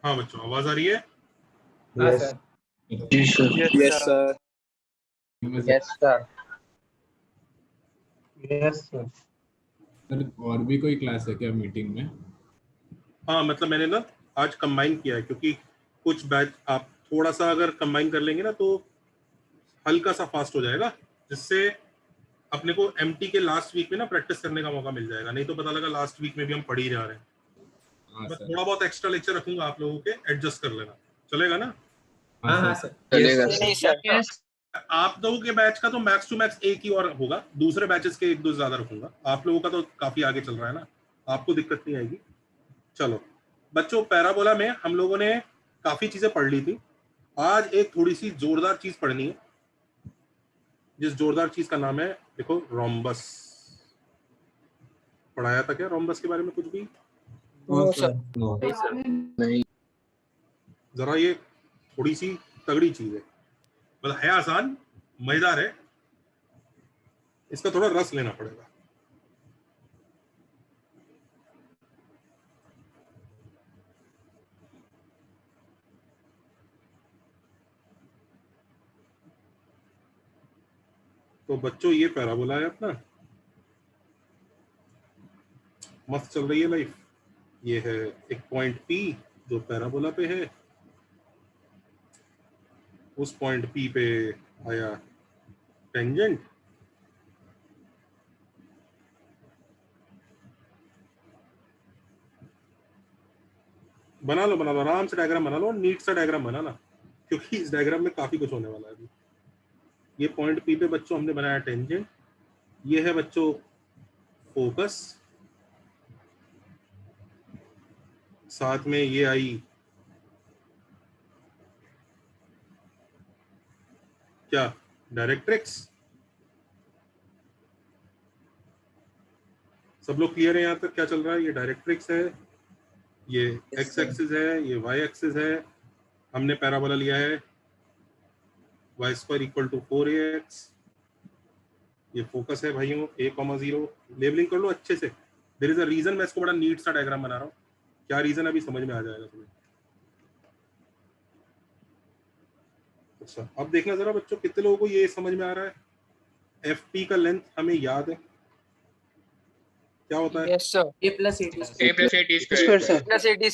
हाँ बच्चों, आवाज आ रही है? Yes sir. Yes sir. Yes sir. Yes sir. Sir और भी कोई क्लास है क्या मीटिंग में? हाँ मतलब मैंने ना आज कंबाइन किया है, क्योंकि कुछ बैच आप थोड़ा सा अगर कंबाइन कर लेंगे ना तो हल्का सा फास्ट हो जाएगा, जिससे अपने को एमटी के लास्ट वीक में ना प्रैक्टिस करने का मौका मिल जाएगा। नहीं तो पता लगा लास्ट वीक में भी हम पढ़ ही जा रहे हैं। हाँ मैं सर। थोड़ा बहुत एक्स्ट्रा लेक्चर रखूंगा, आप लोगों के एडजस्ट कर लेना, चलेगा ना? हाँ सर। चलेगा नहीं सर। सर। आप लोगों के बैच का तो मैक्स टू मैक्स एक ही और होगा, दूसरे बैचेस के एक दो ज्यादा रखूंगा। आप लोगों का तो काफी आगे चल रहा है ना, आपको दिक्कत नहीं आएगी। चलो बच्चों, पैराबोला में हम लोगों ने काफी चीजें पढ़ ली थी। आज एक थोड़ी सी जोरदार चीज पढ़नी है, जिस जोरदार चीज का नाम है, देखो, रोम्बस। पढ़ाया था क्या रोम्बस के बारे में कुछ भी? नहीं। जरा ये थोड़ी सी तगड़ी चीज है, मतलब है आसान, मजेदार है, इसका थोड़ा रस लेना पड़ेगा। तो बच्चों ये पैराबोला है अपना, मस्त चल रही है लाइफ। ये है एक पॉइंट पी जो पैराबोला पे है, उस पॉइंट पी पे आया टेंजेंट, बना लो आराम से डायग्राम बना लो, नीट सा डायग्राम बनाना, क्योंकि इस डायग्राम में काफी कुछ होने वाला है अभी। ये पॉइंट पी पे बच्चों हमने बनाया टेंजेंट, ये है बच्चों फोकस, साथ में ये आई क्या, डायरेक्ट्रिक्स। सब लोग क्लियर है यहाँ तक क्या चल रहा है? ये डायरेक्ट्रिक्स है, ये एक्स एक्सिस है, ये वाई एक्सिस है। हमने पैराबोला लिया है Y square equal to 4ax। ये फोकस है भाइयों, a,0। लेबलिंग कर लो अच्छे से, देयर इज अ रीजन मैं इसको बड़ा नीट सा डायग्राम बना रहा हूँ। क्या रीजन अभी समझ में आ जाएगा तुम्हें। अच्छा अब देखना जरा बच्चों, कितने लोगों को ये समझ में आ रहा है? एफ पी का लेंथ हमें याद है, क्या होता है? Yes sir. A plus 80 square sir. Plus 80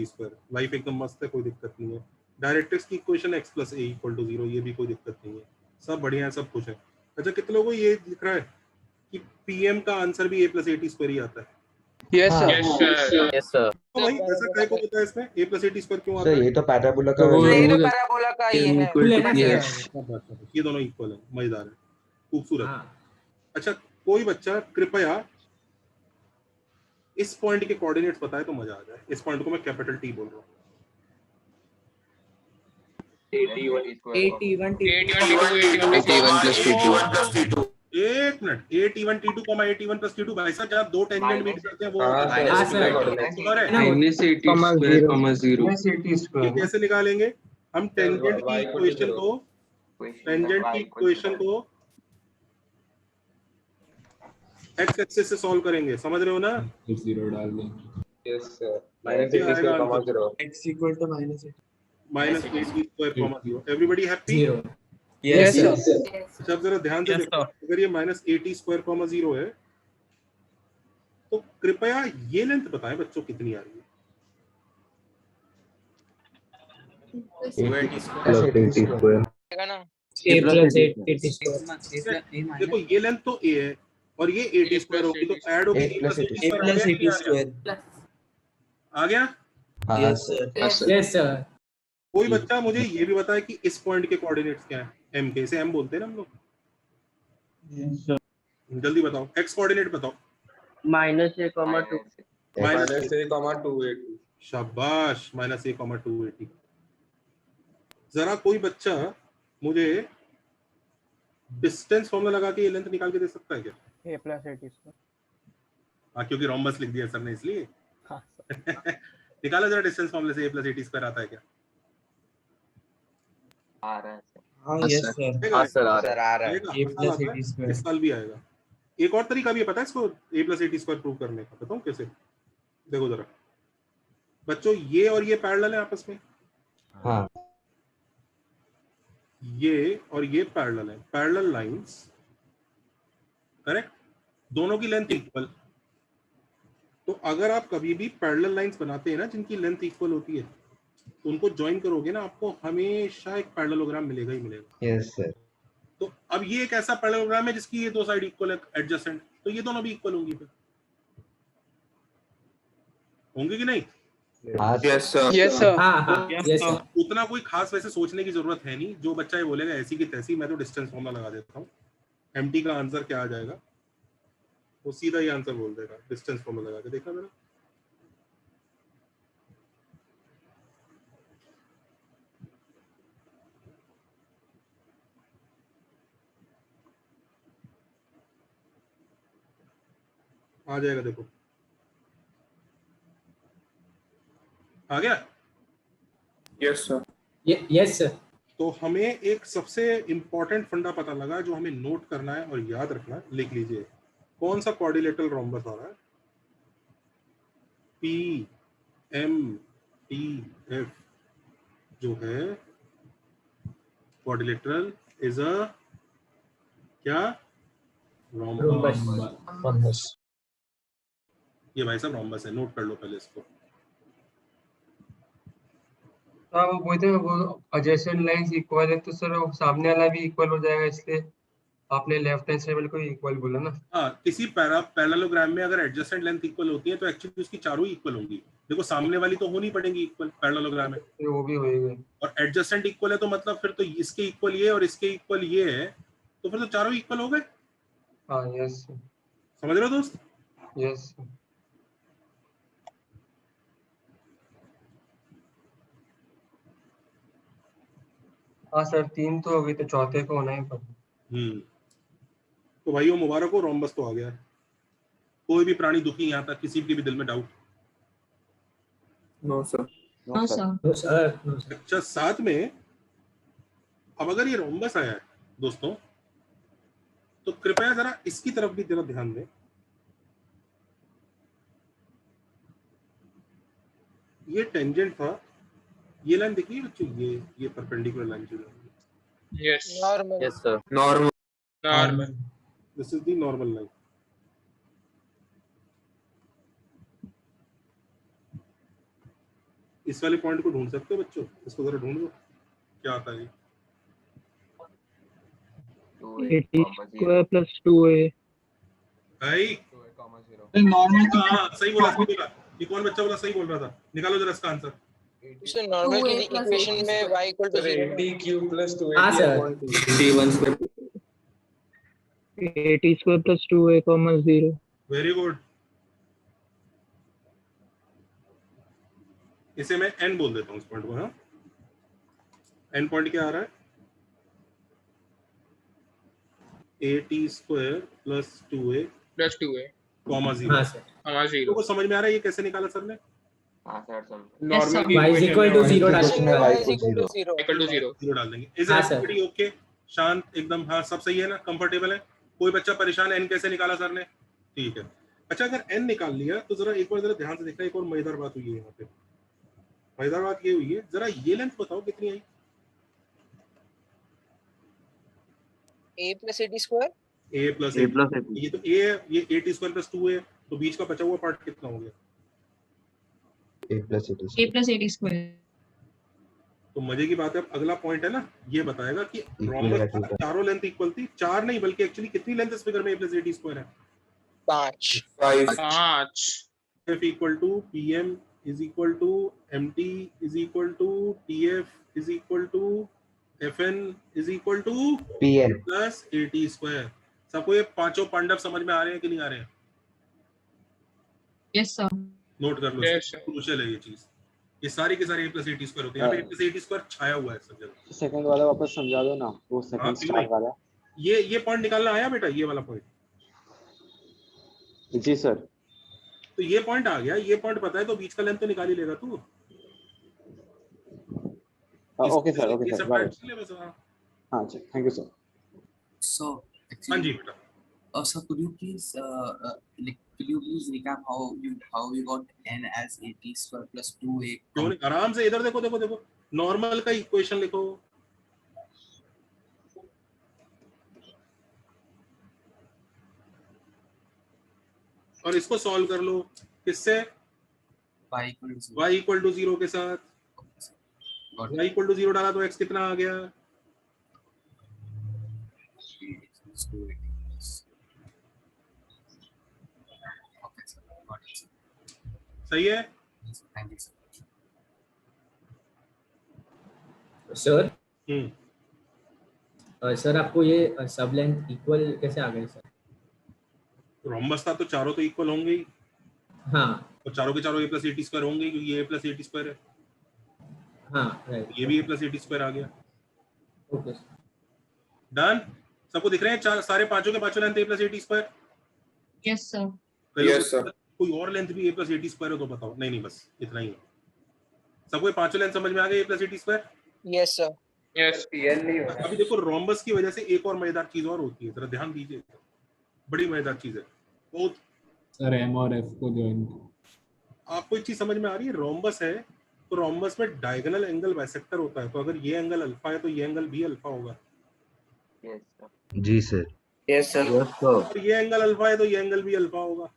square. Life एकदम मस्त है, कोई दिक्कत नहीं है। डायरेक्ट्रिक्स की equation x plus a equal to 0, ये भी कोई दिक्कत नहीं है, सब बढ़िया है, सब कुछ है। अच्छा कितने लोगों को ये दिख रहा है कि पीएम का आंसर भी a प्लस 80 स्क्वायर ही आता है? Yes sir. Yes sir. तो भाई ऐसा काय को होता है इसमें a प्लस 80 स्क्वायर क्यों आता सर है? ये तो पैराबोला का ये तो पैराबोला का ही है। ये दोनों इक्वल है, मजेदार है, खूबसूरत। अच्छा कोई बच्चा कृपया इस पॉइंट के कोऑर्डिनेट्स बताए तो मजा आ जाए। इस पॉइंट को मैं कैपिटल टी बोल रहा हूँ। 81 एक minute, a1 t2 a1 plus t2, भाई साहब जहाँ दो टेंजेंट मीट करते हैं वो ये कैसे निकालेंगे हम? टेंजेंट की इक्वेशन को एक्स एक्सिस से सॉल्व करेंगे, समझ रहे हो ना? 0 डाल देंगे। Yes sir. -80 x equal to -80 -80 square comma 0। Everybody happy? Yes sir. अच्छा अब जरा ध्यान से देखो, अगर ये -80 स्क्वायर कॉमा 0 है तो कृपया ये लेंथ बताएं बच्चों कितनी आ रही है? 80 स्क्वायर। A plus 80 square। देखो ये लेंथ तो a है और ये 80 स्क्वायर होगी, तो ऐड होगी a plus 80 स्क्वायर आ गया? Yes sir. Yes sir. कोई बच्चा मुझे ये भी बताए कि इस पॉइंट के कोऑर्डिनेट्स क्या है? m के, इसे m बोलते हैं ना हम लोग। जल्दी बताओ, x कोऑर्डिनेट बताओ। -a,2 -a,280। शाबाश, -a,280। जरा कोई बच्चा मुझे डिस्टेंस फॉर्मूला लगा के ये लेंथ निकाल के दे सकता है क्या? a plus 80 square. हाँ क्योंकि रोम्बस लिख दिया सर ने इसलिए। निकालो जरा डिस्टेंस फॉर्मूले से a plus 80 स्क्वायर आता है क्या? आ रहा है सर। Yes sir. हाँ सर आ रहा है। A plus 80 स्क्वायर इस साल भी आएगा। एक और तरीका भी है पता है इसको a plus 80 स्क्वायर प्रूव करने का, बताऊं कैसे? देखो जरा, बच्चों ये और ये पैरेलल है आपस में, हाँ ये और ये पैरेलल है, पैरेलल लाइंस, करेक्ट, दोनों की लेंथ इक्वल। तो अगर आप कभी भी पैरेलल लाइंस बनाते हैं ना जिनकी लेंथ इक्वल होती है, तो उनको ज्वाइन करोगे ना, आपको हमेशा एक पैरेललोग्राम मिलेगा ही मिलेगा। Yes sir. तो अब ये एक ऐसा पैरेललोग्राम है जिसकी ये दो साइड इक्वल है, एडजेसेंट, तो ये दोनों भी इक्वल होंगी, फिर होंगे कि नहीं? Yes sir. Yes sir. हाँ हाँ यस सर। उतना कोई खास वैसे सोचने की जरूरत है नहीं, जो बच्चा ये बोलेगा ऐसी की तैसी, मैं तो डिस्टेंस फॉर्मूला लगा देता हूँ, एमटी का आंसर क्या आ जाएगा, वो सीधा ही आंसर बोल देगा, डिस्टेंस फॉर्मूला लगा के देखा मेरा। आ जाएगा, देखो आ गया। Yes sir. Yes sir. तो हमें एक सबसे इंपॉर्टेंट फंडा पता लगा जो हमें नोट करना है और याद रखना है, लिख लीजिए। कौन सा क्वाड्रिलेटरल रोम्बस आ रहा है? पी एम टी एफ जो है क्वाड्रिलेटरल इज अ क्या? रोम्बस। ये भाई साहब रोम्बस है, नोट कर लो पहले इसको। हाँ वो बोलते हैं वो एडजेसेंट लाइंस इक्वल है, तो सर वो सामने वाला भी इक्वल हो जाएगा, इसलिए आपने लेफ्ट हैंड साइड वाले को इक्वल बोला ना। हाँ, किसी पैरेललोग्राम में अगर एडजेसेंट लेंथ इक्वल होती है तो एक्चुअली उसकी चारों ही इक्वल होंगी। देखो सामने वाली तो होनी पड़ेंगी इक्वल पैरेललोग्राम में, तो वो भी होएगा। और एडजेसेंट इक्वल है तो मतलब फिर तो इसके इक्वल ये और इसके इक्वल ये है, तो फिर तो चारों इक्वल हो गए। हाँ यस समझ रहे हो दोस्त? यस। हाँ सर, 3 तो हो गई, तो चौथे को होना ही पड़ा। तो भाइयों मुबारक हो, रोम्बस तो आ गया है। कोई भी प्राणी दुखी यहाँ तक, किसी के भी दिल में doubt? No sir. No sir. अच्छा, साथ में अब अगर ये रोम्बस आया है दोस्तों, तो कृपया जरा इसकी तरफ भी जरा ध्यान दें। ये टेंजेंट था, ये लाइन देखिए बच्चों, ये परपेंडिकुलर लाइन जो है, yes normal. Yes sir. Normal. Normal. This is the normal line. इस वाले पॉइंट को ढूंढ सकते हो बच्चों? इसको जरा ढूंढ दो, क्या आता है? 80 स्क्वायर प्लस 2a। भाई नॉर्मल का हाँ सही बोला, सही बोला। ये कौन बच्चा बोला सही बोल रहा था? निकालो जरा इसका आंसर। सर नॉर्मल की इक्वेशन में y equal to 0 80 cube plus 2 हाँ सर। 81 square 80 square plus 2a, 0। Very good. इसे मैं n बोल देता हूँ इस पॉइंट को। हाँ, n पॉइंट क्या आ रहा है? 80 square plus 2a plus 2a comma 0। हाँ सर। हमारा 0 को समझ में आ रहा है ये कैसे निकाला सर ने? हां सर समझ। नॉर्मल की y is equal to 0 डाल इक्वेशन में y y equal equal to 0। 0 equal to 0 0 डाल देंगे। इज हाँ, सर। Everybody okay? शांत एकदम? हाँ सब सही है ना, कंफर्टेबल है? कोई बच्चा परेशान है n कैसे निकाला सर ने? ठीक है। अच्छा, अगर n निकाल लिया तो जरा एक बार जरा ध्यान से देखना, एक और मजेदार बात हुई है यहाँ पे। मजेदार बात ये हुई है, जरा ये लेंथ बताओ कितनी आई? a plus 80 square a plus ये तो a है, ये 80 स्क्वायर प्लस 2 है, तो बीच का बचा हुआ पार्ट कितना हो गया? a plus 80 a plus 80 square। तो मजे की बात है, अब अगला पॉइंट है ना, ये बताएगा कि रोम्बस का चारों लेंथ इक्वल थी। चार नहीं बल्कि एक्चुअली कितनी लेंथ इस फिगर में a प्लस 80 स्क्वायर है? 5 5 f equal to pm is equal to mt is equal to tf is equal to fn is equal to pn plus 80 square. सबको ये पांचों पांडव समझ में आ रहे हैं कि नहीं आ रहे हैं? yes sir। नोट कर लो, Yes, sir। क्रूशियल है ये चीज। ये सारी के सारे a प्लस 80 स्क्वायर होते हैं। यहाँ पे a प्लस 80 स्क्वायर छाया हुआ है सब जगह। सेकंड वाला वापस समझा दो ना, वो हाँ, सेकंड क्यों स्टार नहीं? वाला। ये पॉइंट निकालना आया बेटा, ये वाला पॉइंट? जी सर। तो ये पॉइंट आ गया, ये पॉइंट पता है तो बीच का लेंथ तो निकाल ही लेगा तू। ओके सर, सब बाय। पार्ट्स ले बस। हाँ हाँ जी, थैंक यू सर। हाँ जी बेटा। So could you please recap how you got n as at square plus 2a? क्यों नहीं, आराम से इधर देखो देखो देखो, नॉर्मल का इक्वेशन लिखो, और इसको सॉल्व कर लो किससे, y equal to 0. y equal to 0 के साथ। Got y इक्वल टू 0 डाला तो x कितना आ गया, It's 280 plus. Okay, sir. Got it, sir. सही है। Yes, thank you, sir. Sir hmm, sir आपको ये सब लेंथ इक्वल कैसे आ गई सर? रोम्बस था तो चारों तो इक्वल होंगे ही, हाँ और चारों के चारों a प्लस 80 स्क्वायर होंगे, क्योंकि ये a प्लस 80 स्क्वायर है, हाँ राइट, ये भी a प्लस 80 स्क्वायर आ गया। ओके डन, सबको दिख रहे हैं सारे पांचों के पांचों length a plus 80 square. Yes sir. Yes, sir. कोई और लेंथ भी a प्लस 80 स्क्वायर हो तो बताओ। नहीं नहीं, बस इतना ही है। सबको ये पांचों लेंथ समझ में आ गई a plus 80 square. Yes, sir. Yes. अभी देखो रोम्बस की वजह से एक और मजेदार चीज और होती है, जरा ध्यान दीजिए, बड़ी मजेदार चीज है बहुत। सर m और f को ज्वाइन। आपको एक चीज समझ में आ रही है, रोम्बस है तो रोम्बस में डायगोनल एंगल बाइसेक्टर होता है, तो अगर ये एंगल अल्फा है तो ये एंगल भी अल्फा होगा। जी सर। Yes, sir. और ये एंगल अल्फा है तो ये एंगल भी अल्फा होगा।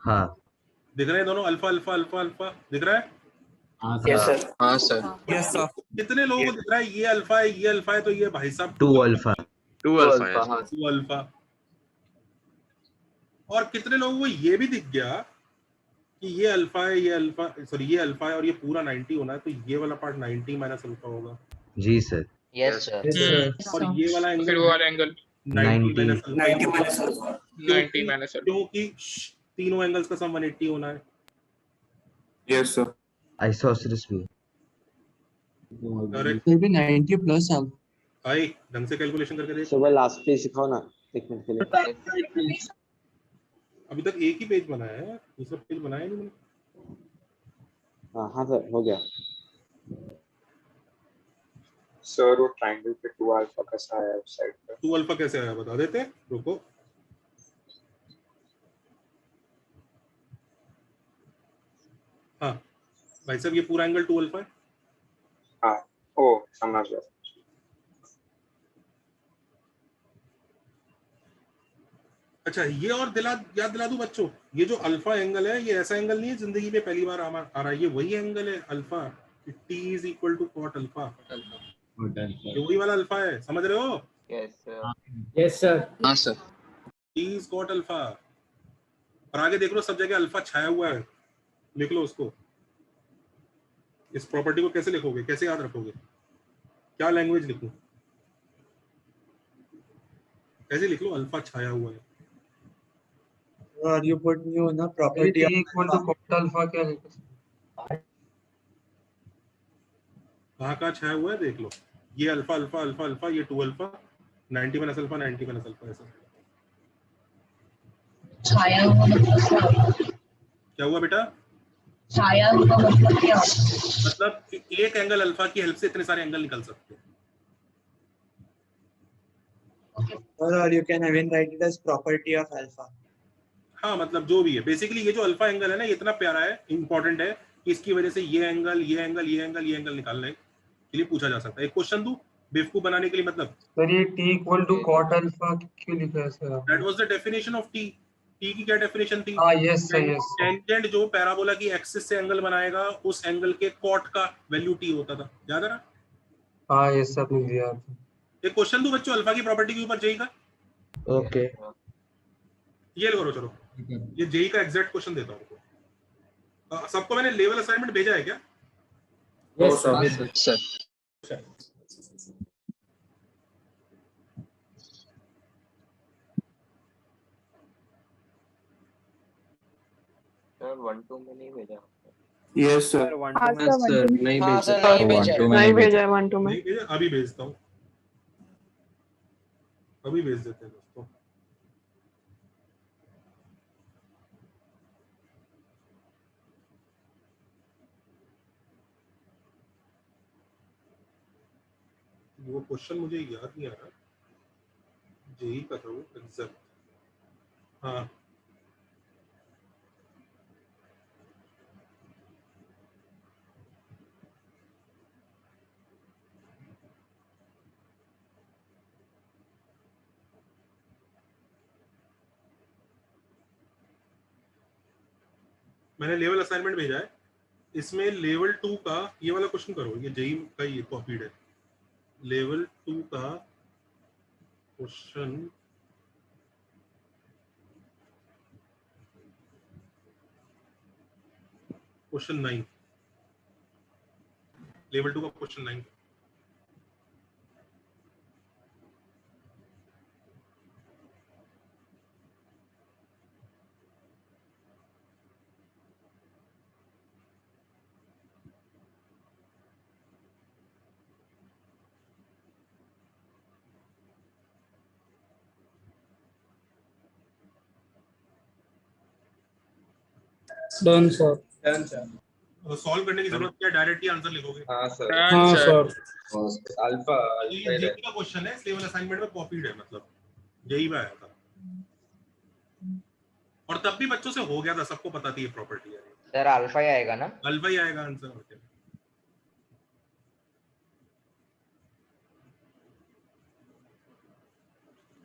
हाँ दिख रहे हैं दोनों, अल्फा अल्फा अल्फा अल्फा दिख रहा है। हाँ Yes, सर। sir. हाँ सर। Yes, sir. कितने लोगों को दिख रहा है ये अल्फा है ये अल्फा है, तो ये भाई साहब 2 अल्फा। 2 अल्फा। हाँ। 2 अल्फा। और कितने लोगों को ये भी दिख गया कि ये अल्फा है, ये अल्फा, सॉरी ये अल्फा है और ये पूरा 90 होना है, तो ये वाला पार्ट 90 माइनस अल्फा होगा। जी सर। Yes, sir. और ये वाला फिर एंगल वो वाला angle 90 minus 90 alpha, minus alpha. 90 minus alpha. क्योंकि तीनों एंगल्स का सम 180 होना है। Yes sir. आइसोसेलेस भी। करेक्ट। फिर भी 90 प्लस भाई ढंग से कैलकुलेशन करके देख। सुबह लास्ट पेज सिखाओ ना 1 मिनट के लिए। अभी तक एक ही पेज बनाया है, दूसरा पेज बनाया नहीं मैंने। हाँ हाँ सर हो गया। सर वो ट्रायंगल पे 2 अल्फा कैसा आया उस साइड पे? 2 अल्फा कैसे आया बता देते, रुको। हाँ भाई साहब, ये पूरा एंगल 2 अल्फा है। हाँ। ओ समझ गया। अच्छा, ये और याद दिला दूं बच्चों, ये जो अल्फा एंगल है ये ऐसा एंगल नहीं है जिंदगी में पहली बार आ रहा है, ये वही एंगल है alpha, t is equal to cot alpha, ये वही वाला अल्फा है, समझ रहे हो? Yes sir. हाँ sir. t is cot alpha. और आगे देख लो सब जगह अल्फा छाया हुआ है, लिख लो उसको। इस प्रॉपर्टी को कैसे लिखोगे, कैसे याद रखोगे, क्या लैंग्वेज लिखूं, कैसे लिख लो अल्फा छाया हुआ है। you put new na property equal to cot alpha क्या लिखा? कहाँ छाया हुआ है देख लो, ये अल्फा अल्फा अल्फा अल्फा, ये 2 alpha, 90 minus alpha 90 minus alpha, ऐसा छाया हुआ मतलब क्या हुआ बेटा? छाया हुआ मतलब क्या? मतलब कि एक एंगल अल्फा की हेल्प से इतने सारे एंगल निकल सकते हैं। Or you can even write it as property of alpha. हाँ मतलब जो भी है, बेसिकली ये जो अल्फा एंगल है ना, ये इतना प्यारा है, इंपॉर्टेंट है कि इसकी वजह से ये एंगल ये एंगल ये एंगल ये एंगल निकालने के लिए पूछा जा सकता है। एक क्वेश्चन दूं बेवकूफ बनाने के लिए, मतलब सर ये t equal to cot alpha क्यों लिखा है sir? That was the definition of T. T की क्या डेफिनेशन थी? हाँ यस सर यस। टेंजेंट जो पैराबोला की एक्सिस से एंगल बनाएगा उस एंगल के कॉट का वैल्यू टी होता था, याद है ना? हाँ यस सर आपने दिया। एक क्वेश्चन दूं बच्चों अल्फा की प्रॉपर्टी के ऊपर, जेई का। ओके। ये करो, चलो ये जेई का एग्जैक्ट क्वेश्चन देता हूँ। सबको मैंने लेवल असाइनमेंट भेजा है क्या? Yes sir. सर सर 1-2 में नहीं भेजा। Yes sir. सर नहीं हाँ भेजा। सर नहीं भेजा है 1-2 में। नहीं भेजा, अभी भेजता हूँ, अभी भेज देते हैं दोस्तों। वो क्वेश्चन मुझे याद नहीं आ रहा, जेई का था वो एग्जैक्ट। हाँ मैंने लेवल असाइनमेंट भेजा है, इसमें लेवल 2 का ये वाला क्वेश्चन करो, ये जेई का ये कॉपीड है। लेवल 2 का क्वेश्चन क्वेश्चन 9, लेवल 2 का क्वेश्चन 9। Done sir. सॉल्व करने की जरूरत क्या है, डायरेक्ट ही आंसर लिखोगे। हाँ सर। हाँ सर। अल्फा ये जेई का क्वेश्चन है, लेवल असाइनमेंट में कॉपीड है, मतलब जेई में आया था और तब भी बच्चों से हो गया था, सबको पता थी ये प्रॉपर्टी है। सर अल्फा ही आएगा ना? अल्फा ही आएगा आंसर।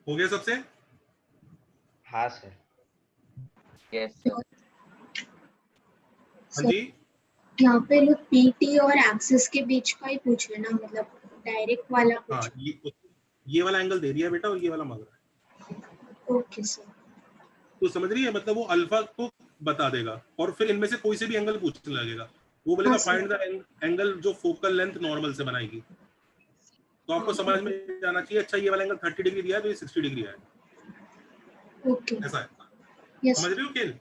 हो गया सबसे? हाँ सर। Yes sir. हाँ जी, यहाँ पे लोग पीटी और एक्सिस के बीच का ही पूछ लेना, मतलब डायरेक्ट वाला हाँ पूछ। ये वाला एंगल दे दिया बेटा और ये वाला मांग रहा है। Okay sir. तो समझ रही है, मतलब वो अल्फा को बता देगा और फिर इनमें से कोई से भी एंगल पूछने लगेगा, वो बोलेगा फाइंड द एंगल जो फोकल लेंथ नॉर्मल से बनाएगी। तो आपको समझ में जाना चाहिए, अच्छा ये वाला एंगल 30 डिग्री दिया है तो ये 60 डिग्री है। ओके। ऐसा है, यस। समझ रहे हो खेल?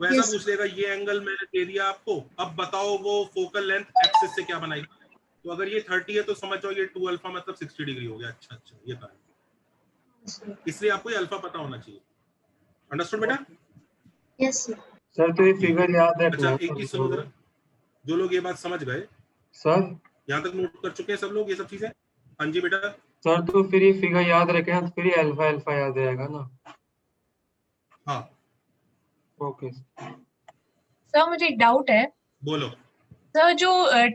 वो ऐसा पूछ लेगा, ये एंगल मैंने दे दिया आपको, अब बताओ वो फोकल लेंथ एक्सिस से क्या बनाएगी। तो अगर ये 30 है तो समझ जाओ ये 2 अल्फा मतलब 60 डिग्री हो गया। अच्छा अच्छा, ये था, इसलिए आपको ये अल्फा पता होना चाहिए। अंडरस्टूड बेटा? Yes sir. सर तो ये फिगर याद है। अच्छा एक चीज सुनो जरा, जो लोग ये बात समझ गए सर यहाँ तक नोट कर चुके हैं सब लोग ये सब चीजें? हाँ जी बेटा। सर तो फिर ये फिगर याद रखें तो फिर ये अल्फा अल्फा याद रहेगा ना। हाँ ओके सर मुझे एक डाउट है। बोलो। सर जो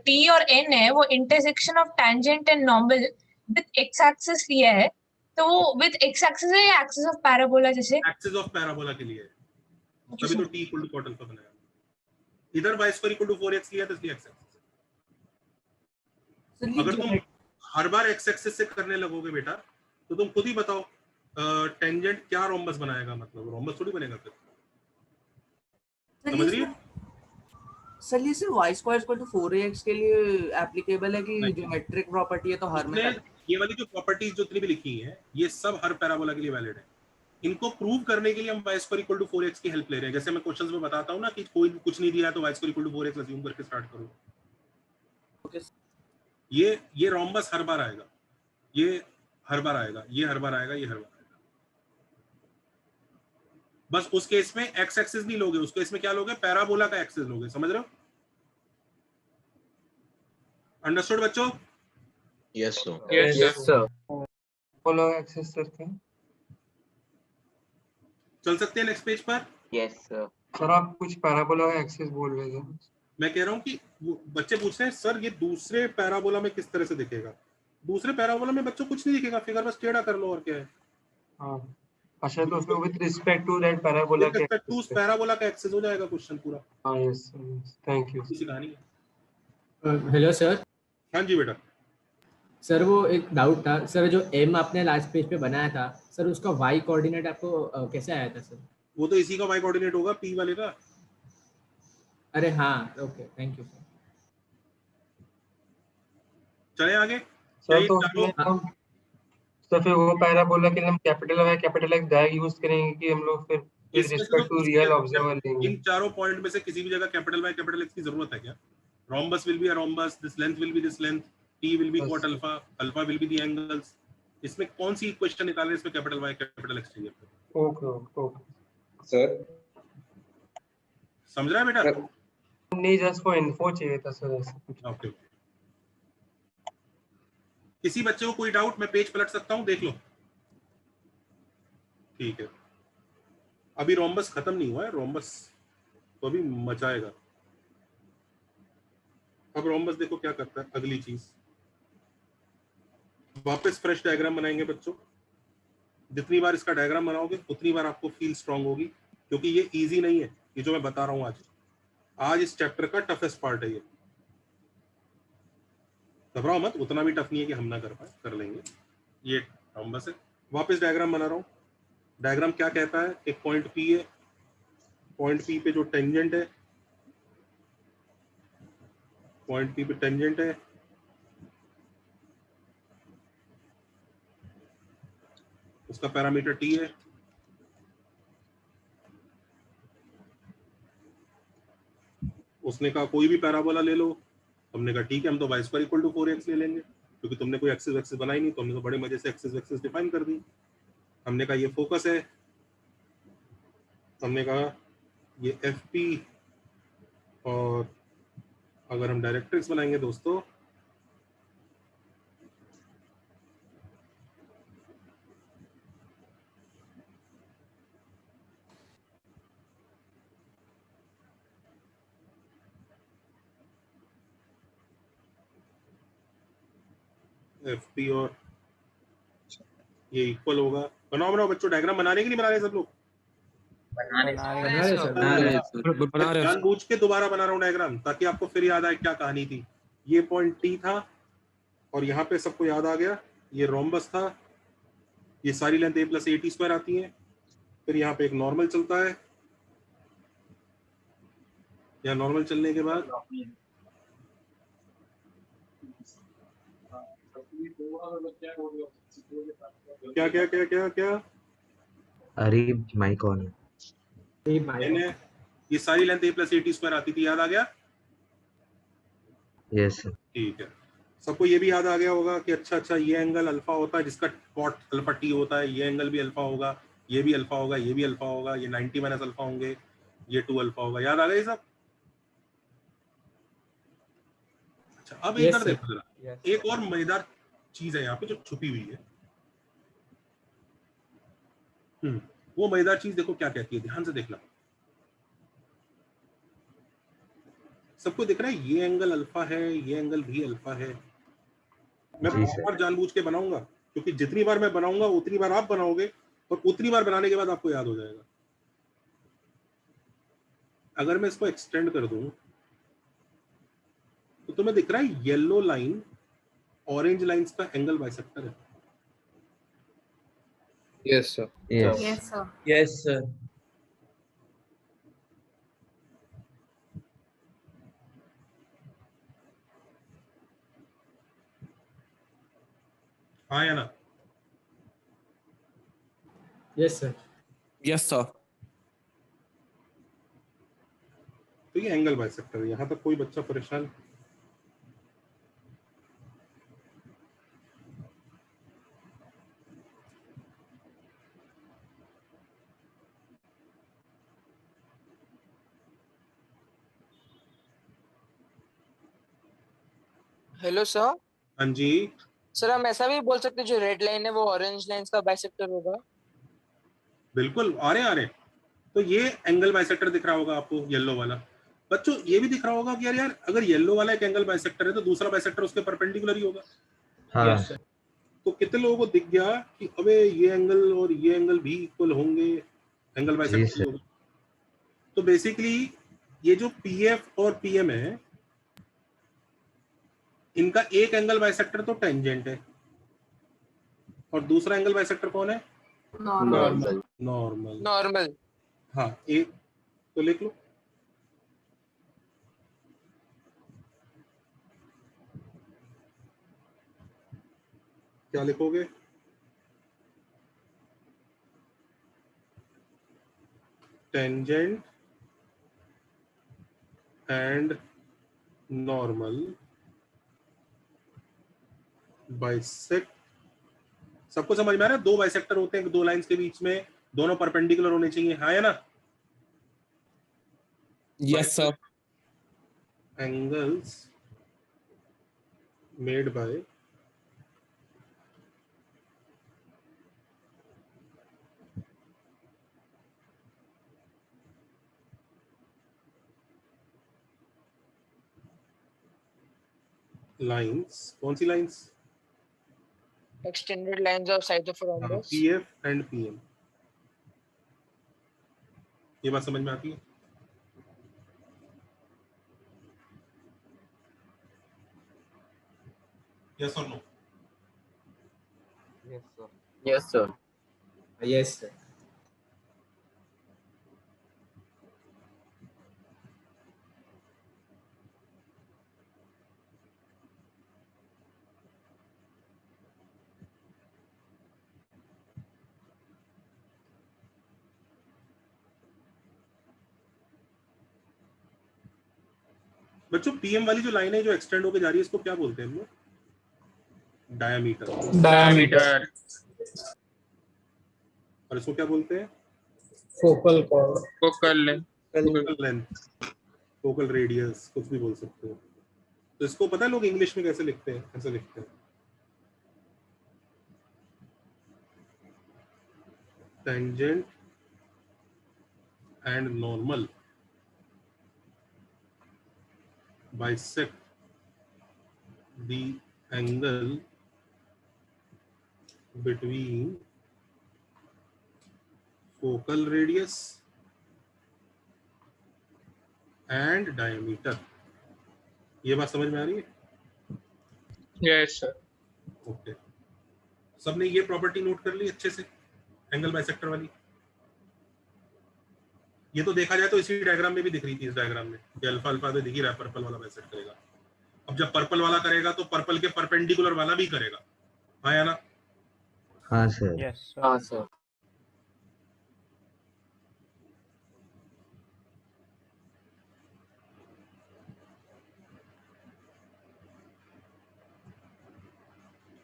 टी और एन है वो intersection of tangent and normal with x axis लिया है, तो वो विद एक्स एक्सिस है या एक्सिस ऑफ पैराबोला? जैसे एक्सिस ऑफ पैराबोला के लिए है, तभी तो t equal to cot alpha बनाया। इधर y square equal to 4x लिया तो इसलिए x एक्सिस। अगर तुम हर बार x एक्सिस से करने लगोगे बेटा तो तुम खुद ही बताओ टेंजेंट क्या रोम्बस बनाएगा, मतलब रोम्बस थोड़ी बनेगा फिर। समझ रही है? सर ये सिर्फ y square equal to 4ax के लिए एप्लीकेबल है कि ज्योमेट्रिक प्रॉपर्टी है तो हर में ये वाली जो प्रॉपर्टीज जो जितनी भी लिखी हैं ये सब हर पैराबोला के लिए वैलिड है। इनको प्रूव करने के लिए हम y square equal to 4x की हेल्प ले रहे हैं। जैसे मैं क्वेश्चंस में बताता हूं ना कि कोई कुछ नहीं दिया तो y square equal to 4x assume करके स्टार्ट करो। ये रोम्बस हर बार आएगा, ये हर बार आएगा, ये हर बार आएगा, ये हर बार आएगा। बस उस केस में x एक्सिस नहीं लोगे, उस केस में क्या लोगे, पैराबोला का एक्सिस लोगे। समझ रहे हो? अंडरस्टूड बच्चों? Yes sir. Yes sir. बोलो एक्सेस सर क्या? चल सकते हैं नेक्स्ट पेज पर? Yes sir. सर आप कुछ पैराबोला का एक्सेस बोल रहे थे। मैं कह रहा हूं कि बच्चे पूछ रहे हैं सर ये दूसरे पैराबोला में किस तरह से दिखेगा। दूसरे पैराबोला में बच्चों कुछ नहीं दिखेगा, फिगर बस टेढ़ा कर लो और क्या है। हाँ अच्छा, तो उसमें with respect to that parabola के रिस्पेक्ट टू उस पैराबोला का एक्सेस हो जाएगा क्वेश्चन पूरा। हाँ यस थैंक यू। इसी कहानी है। Hello sir. हाँ जी बेटा। सर वो एक डाउट था सर, जो एम आपने लास्ट पेज पे बनाया था सर उसका वाई कोऑर्डिनेट आपको कैसे आया था सर? वो तो इसी का वाई कोऑर्डिनेट होगा, पी वाले का। अरे हाँ ओके थैंक यू सर। चले आगे। सर तो फिर वो पैराबोला के लिए हम capital Y capital X direct use करेंगे कि हम लोग फिर with respect to real observer लेंगे? इन चारों पॉइंट में से किसी भी जगह कैपिटल वाई कैपिटल एक्स की जरूरत है क्या? Rhombus will be a rhombus, this length will be this length, T will be cot alpha, alpha will be the angles. इसमें कौन सी इक्वेशन निकालने इसमें कैपिटल वाई कैपिटल एक्स चाहिए? ओके सर समझ रहा है बेटा? नहीं जस्ट फॉर इन्फो चाहिए था सर ऐसा कुछ। ओके। किसी बच्चे को कोई डाउट? मैं पेज पलट सकता हूं, देख लो। ठीक है, अभी रोम्बस खत्म नहीं हुआ है, रोम्बस तो अभी मचाएगा। अब रोम्बस देखो क्या करता है। अगली चीज, वापस फ्रेश डायग्राम बनाएंगे बच्चों। जितनी बार इसका डायग्राम बनाओगे उतनी बार आपको फील स्ट्रांग होगी, क्योंकि ये इजी नहीं है, ये जो मैं बता रहा हूँ आज इस चैप्टर का टफेस्ट पार्ट है ये। घबराओ मत, उतना भी टफ नहीं है कि हम ना कर पाए, कर लेंगे। ये रोम्बस है। वापस डायग्राम बना रहा हूँ। डायग्राम क्या कहता है, एक पॉइंट पी है, पॉइंट पी पे जो टेंजेंट है, पॉइंट पी पे टेंजेंट है, उसका पैरामीटर टी है। उसने कहा कोई भी पैराबोला ले लो। हमने कहा ठीक है, हम तो y square equal to 4x ले लेंगे, क्योंकि तुमने कोई एक्सिस वैक्सिस बनाई नहीं, तो हमने तो बड़े मजे से एक्सिस वैक्सिस डिफाइन कर दी। हमने कहा ये फोकस है, हमने कहा ये FP, और अगर हम डायरेक्ट्रिक्स बनाएंगे दोस्तों, FP और ये इक्वल होगा। बनाओ बच्चों, डायग्राम बना रहे कि नहीं बना रहे सब लोग? बना रहे सर। जानबूझ के दोबारा बना रहा हूँ डायग्राम, ताकि आपको फिर याद आए क्या कहानी थी। ये पॉइंट टी था, और यहाँ पे सबको याद आ गया, ये रोम्बस था। ये सारी length a plus AT square आती है। फिर यहाँ पे एक नॉर्मल चलता है। यहाँ नॉर्मल चलने के बाद क्या क्या क्या क्या क्या अरे माइक ऑन है। मैंने ये सारी length a plus AT square आती थी, याद आ गया? Yes sir. ठीक है, सबको ये भी याद आ गया होगा कि अच्छा ये एंगल अल्फा होता है, जिसका कॉट अल्फा टी होता है। ये एंगल भी अल्फा होगा, ये भी अल्फा होगा, ये भी अल्फा होगा, ये 90 माइनस अल्फा होंगे, ये 2 अल्फा होगा। याद आ गया ये सब? अच्छा, अब इधर देखो जरा, एक और मजेदार चीज है यहाँ पे जो छुपी हुई है। वो मजेदार चीज देखो क्या कहती है, ध्यान से देखना। सबको दिख रहा है ये एंगल अल्फा है, ये एंगल भी अल्फा है। मैं और जानबूझ के बनाऊंगा, क्योंकि जितनी बार मैं बनाऊंगा उतनी बार आप बनाओगे, और उतनी बार बनाने के बाद आपको याद हो जाएगा। अगर मैं इसको एक्सटेंड कर दूं तो तुम्हें दिख रहा है येलो लाइन ऑरेंज लाइंस का एंगल बाइसेक्टर है। Yes sir. Yes sir. Yes sir. हाँ या ना? Yes sir. Yes sir. तो ये एंगल बाइसेक्टर है। यहां तक कोई बच्चा परेशान? Hello sir. हाँ जी सर, हम ऐसा भी बोल सकते हैं जो रेड लाइन है वो ऑरेंज लाइन का बाइसेक्टर होगा? बिल्कुल, आ रहे। तो ये एंगल बाइसेक्टर दिख रहा होगा आपको, येलो वाला। बच्चों ये भी दिख रहा होगा कि यार अगर येलो वाला एक एंगल बाइसेक्टर है तो दूसरा बाइसेक्टर उसके परपेंडिकुलर ही होगा। हाँ। तो कितने लोगों को दिख गया कि अबे ये एंगल और ये एंगल भी इक्वल होंगे, एंगल बाइसेक्टर होगा। तो बेसिकली ये जो PF और PM है, इनका एक एंगल बाइसेक्टर तो टेंजेंट है, और दूसरा एंगल बाइसेक्टर कौन है? नॉर्मल। नॉर्मल। हाँ, एक तो लिख लो। क्या लिखोगे? Tangent and normal bisect. सबको समझ में आ रहा है? दो बाइसेक्टर होते हैं दो लाइंस के बीच में, दोनों परपेंडिकुलर होने चाहिए। हाँ या ना? Yes sir. Angles made by lines, कौन सी lines? extended lines of cytophrombosis. PF and PM. ये बात समझ में आती है? यस और no? Yes, sir. Yes sir. बच्चों पीएम वाली जो लाइन है जो एक्सटेंड होके जा रही है इसको क्या बोलते हैं हम लोग? डायमीटर। Diameter. और इसको क्या बोलते हैं? Focal length. Focal length, focal radius, कुछ भी बोल सकते हो। तो इसको पता है लोग इंग्लिश में कैसे लिखते हैं? कैसे लिखते हैं? Tangent and normal bisect the angle between focal radius and diameter। ये बात समझ में आ रही है? Yes, sir. ओके, सबने ये प्रॉपर्टी नोट कर ली अच्छे से, एंगल बाइसेक्टर वाली। ये तो देखा जाए तो इसी डायग्राम में भी दिख रही थी, इस डायग्राम में कि अल्फा अल्फा तो दिख ही रहा है, पर्पल वाला बाइसेक्ट करेगा। अब जब पर्पल वाला करेगा तो पर्पल के परपेंडिकुलर वाला भी करेगा, हाँ या ना? हाँ सर। Yes, sir. हाँ, sir.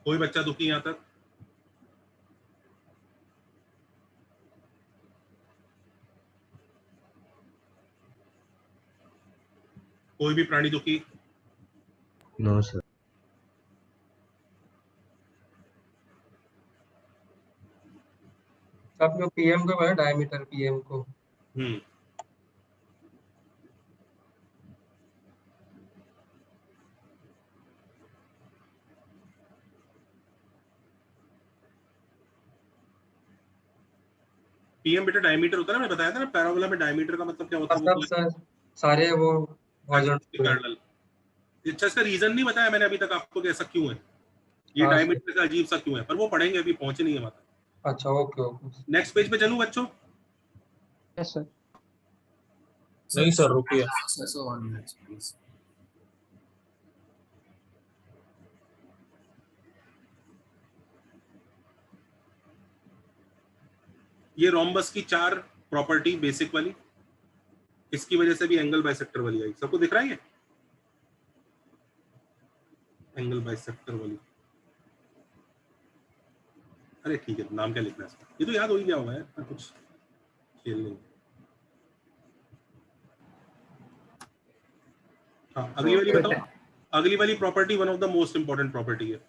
कोई बच्चा दुखी यहाँ तक? कोई भी प्राणी दुखी? No sir. सब लोग पीएम को है, डायमीटर पीएम को। पीएम बेटा डायमीटर होता है ना, मैं बताया था ना पैराबोला में डायमीटर का मतलब क्या होता है? सब सर सारे वो पैरेलल। अच्छा, इसका रीजन नहीं बताया मैंने अभी तक आपको कि ऐसा क्यों है, ये हाँ, डायमीटर का अजीब सा क्यों है, पर वो पढ़ेंगे, अभी पहुंचे नहीं है वहां तक। अच्छा ओके ओके। नेक्स्ट पेज पे चलूं बच्चों? Yes, sir. नहीं सर रुकिए। ये रोम्बस की 4 प्रॉपर्टी बेसिक वाली, इसकी वजह से भी एंगल बाइसेक्टर वाली आई। सबको दिख रहा है ये एंगल बाइसेक्टर वाली? अरे ठीक है, नाम क्या लिखना है इसका? ये तो याद हो ही गया होगा यार, कुछ खेल नहीं। हाँ, अगली वाली बताओ। अगली वाली property one of the most important property है।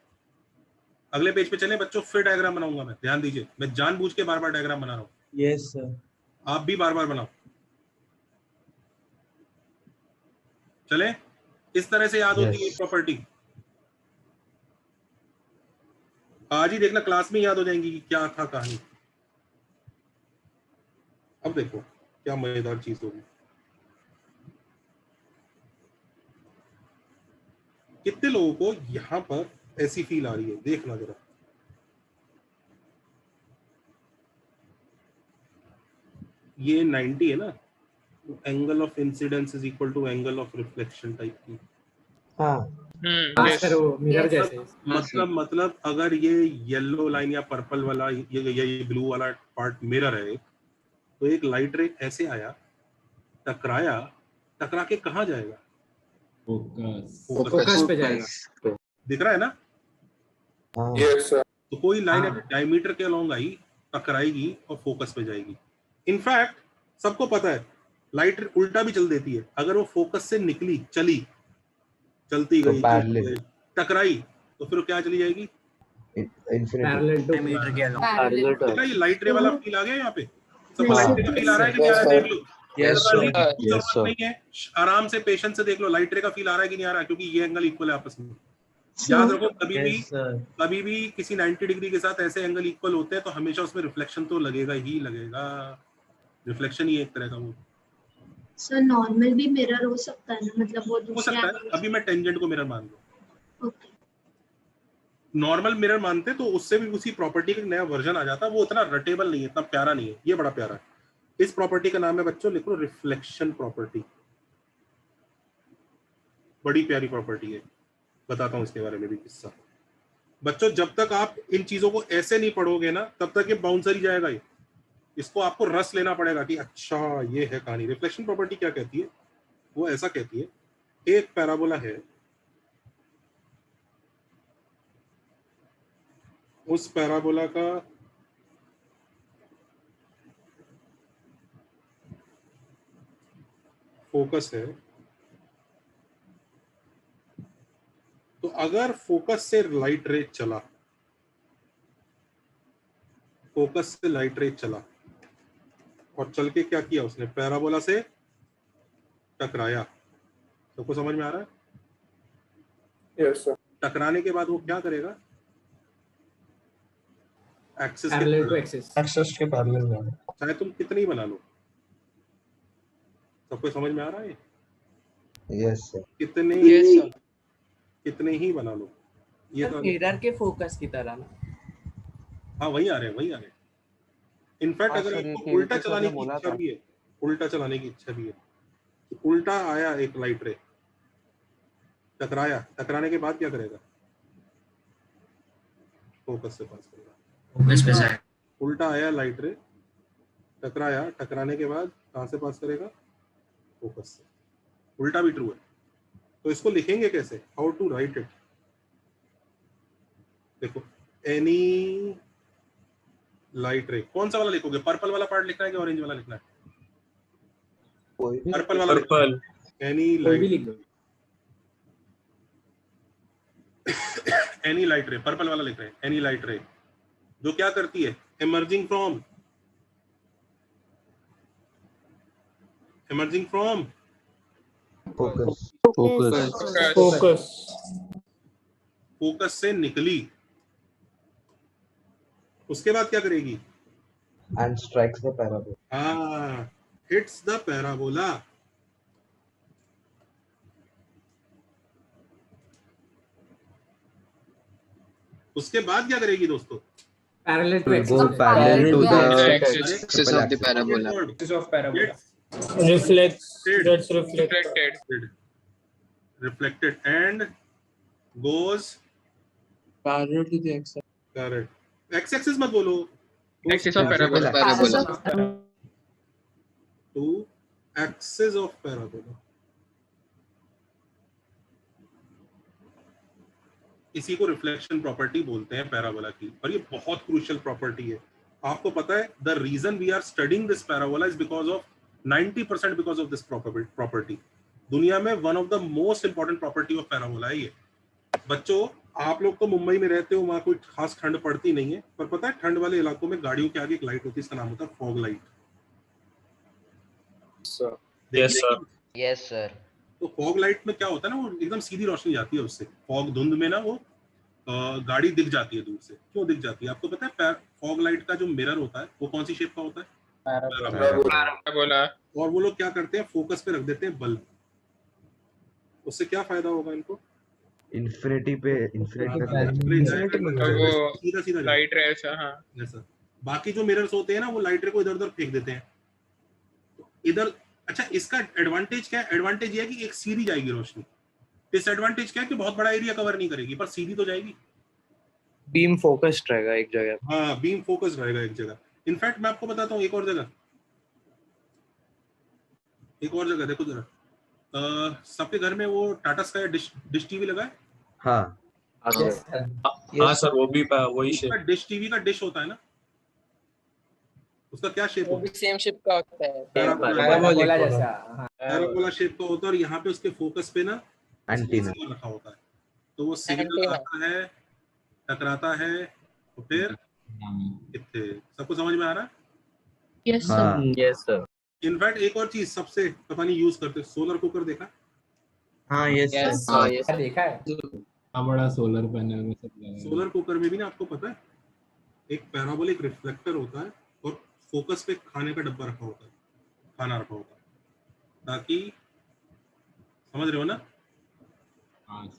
अगले पेज पे चलें बच्चों, फिर डायग्राम बनाऊंगा मैं, ध्यान दीजिए, मैं जानबूझ के बार बार डायग्राम बना रहा हूँ। Yes sir. आप भी बार बार बनाओ। चले, इस तरह से याद होती है प्रॉपर्टी। आज ही देखना, क्लास में याद हो जाएंगी कि क्या था कहानी। अब देखो क्या मजेदार चीज होगी। कितने लोगों को यहां पर ऐसी फील आ रही है? देखना जरा, ये 90 है ना, angle of incidence is equal to angle of reflection type की। सर वो मिरर जैसे। मतलब अगर ये येलो लाइन या पर्पल वाला ये ब्लू वाला पार्ट मिरर है, तो एक लाइट रे ऐसे आया, टकराया, टकरा के कहाँ जाएगा? फोकस पे जाएगा। दिख रहा है ना? Yes sir. तो कोई लाइन डायमीटर के अलोंग आई, टकराएगी और फोकस पे जाएगी। इनफैक्ट सबको पता है लाइट उल्टा भी चल देती है, अगर वो फोकस से निकली, चलती गई, टकराई, तो फिर क्या चली जाएगी? ये लाइट रे वाला फील आ गया यहाँ पे? सबको लाइट रे का फील आ रहा है कि नहीं आ रहा है? देख लो। नहीं है, आराम से पेशेंस से देख लो, लाइट रे का फील आ रहा है कि नहीं आ रहा है, क्योंकि ये एंगल इक्वल है आपस में। याद रखो कभी भी किसी 90 डिग्री के साथ ऐसे एंगल इक्वल होते हैं तो हमेशा उसमें रिफ्लेक्शन तो लगेगा ही लगेगा। रिफ्लेक्शन ही एक तरह का वो सर नॉर्मल भी मिरर हो सकता है ना, मतलब वो हो दूसरे सकता है। angle अभी मैं टेंजेंट को मिरर मान लूं, से। ओके नॉर्मल मिरर मानते तो उससे भी उसी प्रॉपर्टी का नया वर्जन आ जाता। वो उतना रटेबल नहीं है, इतना प्यारा नहीं है, ये बड़ा प्यारा है। इस प्रॉपर्टी का नाम है बच्चों, लिख लो रिफ्लेक्शन प्रॉपर्टी। बड़ी प्यारी प्रॉपर्टी है, बताता हूँ इसके बारे में भी किस्सा। बच्चों जब तक आप इन चीजों को ऐसे नहीं पढ़ोगे ना तब तक ये बाउंसर ही जाएगा। ये इसको आपको रस लेना पड़ेगा कि अच्छा ये है कहानी। रिफ्लेक्शन प्रॉपर्टी क्या कहती है? वो ऐसा कहती है, एक पैराबोला है, उस पैराबोला का फोकस है, तो अगर फोकस से लाइट रे चला, फोकस से लाइट रे चला और चल के क्या किया उसने, पैराबोला से टकराया। सबको समझ में आ रहा है? Yes sir. टकराने के बाद वो क्या करेगा? Axis parallel to axis, axis के पैरेलल जाना। चाहे तुम कितने ही बना लो। सबको समझ में आ रहा है? Yes sir. कितने ही बना लो ये तो। मिरर के फोकस की तरह ना। हाँ वही आ रहे हैं, वही आ रहे हैं। इनफैक्ट अगर आपको उल्टा चलाने की इच्छा भी है, उल्टा चलाने की इच्छा भी है, तो उल्टा आया एक लाइट रे, टकराया, टकराने के बाद क्या करेगा? फोकस से पास करेगा। फोकस पे जाए। उल्टा आया लाइट रे, टकराया, टकराने के बाद कहाँ से पास करेगा? फोकस से। उल्टा भी ट्रू है। तो इसको लिखेंगे कैसे? How to write it? देखो एनी लाइट रे, कौन सा वाला लिखोगे? पर्पल वाला पार्ट लिखना है कि ऑरेंज वाला लिखना है? पर्पल वाला। Purple. Any light, any light रे, पर्पल वाला लिख रहे हैं। एनी लाइट रे जो क्या करती है? इमर्जिंग फ्रॉम फोकस फोकस से निकली, उसके बाद क्या करेगी? And strikes the parabola. हाँ, हिट्स द पैराबोला। उसके बाद क्या करेगी दोस्तों? Parallel to Go axis, parallel to the Axis of the parabola. Axis of parabola. Gets reflected and goes parallel to the axis. correct। x axis मत बोलो, Axis of parabola. to axis of parabola। इसी को reflection property बोलते हैं parabola की, और ये बहुत क्रूशियल प्रॉपर्टी है। आपको पता है the reason we are studying this parabola is because of 90% because of this property. दुनिया में one of the most important property of parabola है ये। बच्चों आप लोग तो मुंबई में रहते हो, वहां कोई खास ठंड पड़ती नहीं है, पर पता है ठंड वाले इलाकों में गाड़ियों के आगे एक लाइट होती है, इसका नाम होता है fog light. Yes sir. Yes sir. तो फॉग लाइट में क्या होता है ना, वो एकदम सीधी रोशनी जाती है उससे। फॉग धुंध में ना वो गाड़ी दिख जाती है दूर से। क्यों दिख जाती है आपको पता है? फॉग लाइट का जो मिरर होता है वो कौन सी शेप का होता है? Parabola. और वो लोग क्या करते हैं? फोकस पे रख देते हैं बल्ब। उससे क्या फायदा होगा इनको? इंफिनिटी पे सीधा सीधा लाइट रे ऐसा। हाँ जैसा बाकी जो मिरर्स होते हैं ना वो लाइट रे को इधर उधर फेंक देते हैं इधर। अच्छा इसका एडवांटेज क्या है? एडवांटेज ये है कि एक सीधी जाएगी रोशनी। डिसएडवांटेज क्या है कि बहुत बड़ा एरिया कवर नहीं करेगी, पर सीधी तो जाएगी। बीम फोकस्ड रहेगा एक जगह। हाँ बीम फोकस रहेगा एक जगह। इनफैक्ट मैं आपको बताता हूँ एक और जगह देखो जरा। सबके घर में वो टाटा स्काई डिश टीवी लगा है। हाँ हाँ सर, वो भी वही शेप। डिश टीवी का डिश होता है ना, उसका क्या शेप वो होता भी है? सेम शिप का होता है। पैराबोला जैसा। पैराबोला शेप का होता है, और यहाँ पे उसके फोकस पे ना एंटीना रखा होता है। तो वो सिग्नल आता है, टकराता है, तो फिर कितने। सबको समझ में आ रहा है? Yes sir. हाँ यस सर। इनफैक्ट एक और चीज सबसे पता नहीं यूज करते, सोलर कुकर देखा? हाँ यस Yes, सर। देखा है। हमारा सोलर पैनल में सब लगा है। सोलर कुकर में भी ना आपको पता है एक पैराबोलिक रिफ्लेक्टर होता है और फोकस पे खाने का डब्बा रखा होता है, खाना रखा होता है, ताकि समझ रहे हो ना?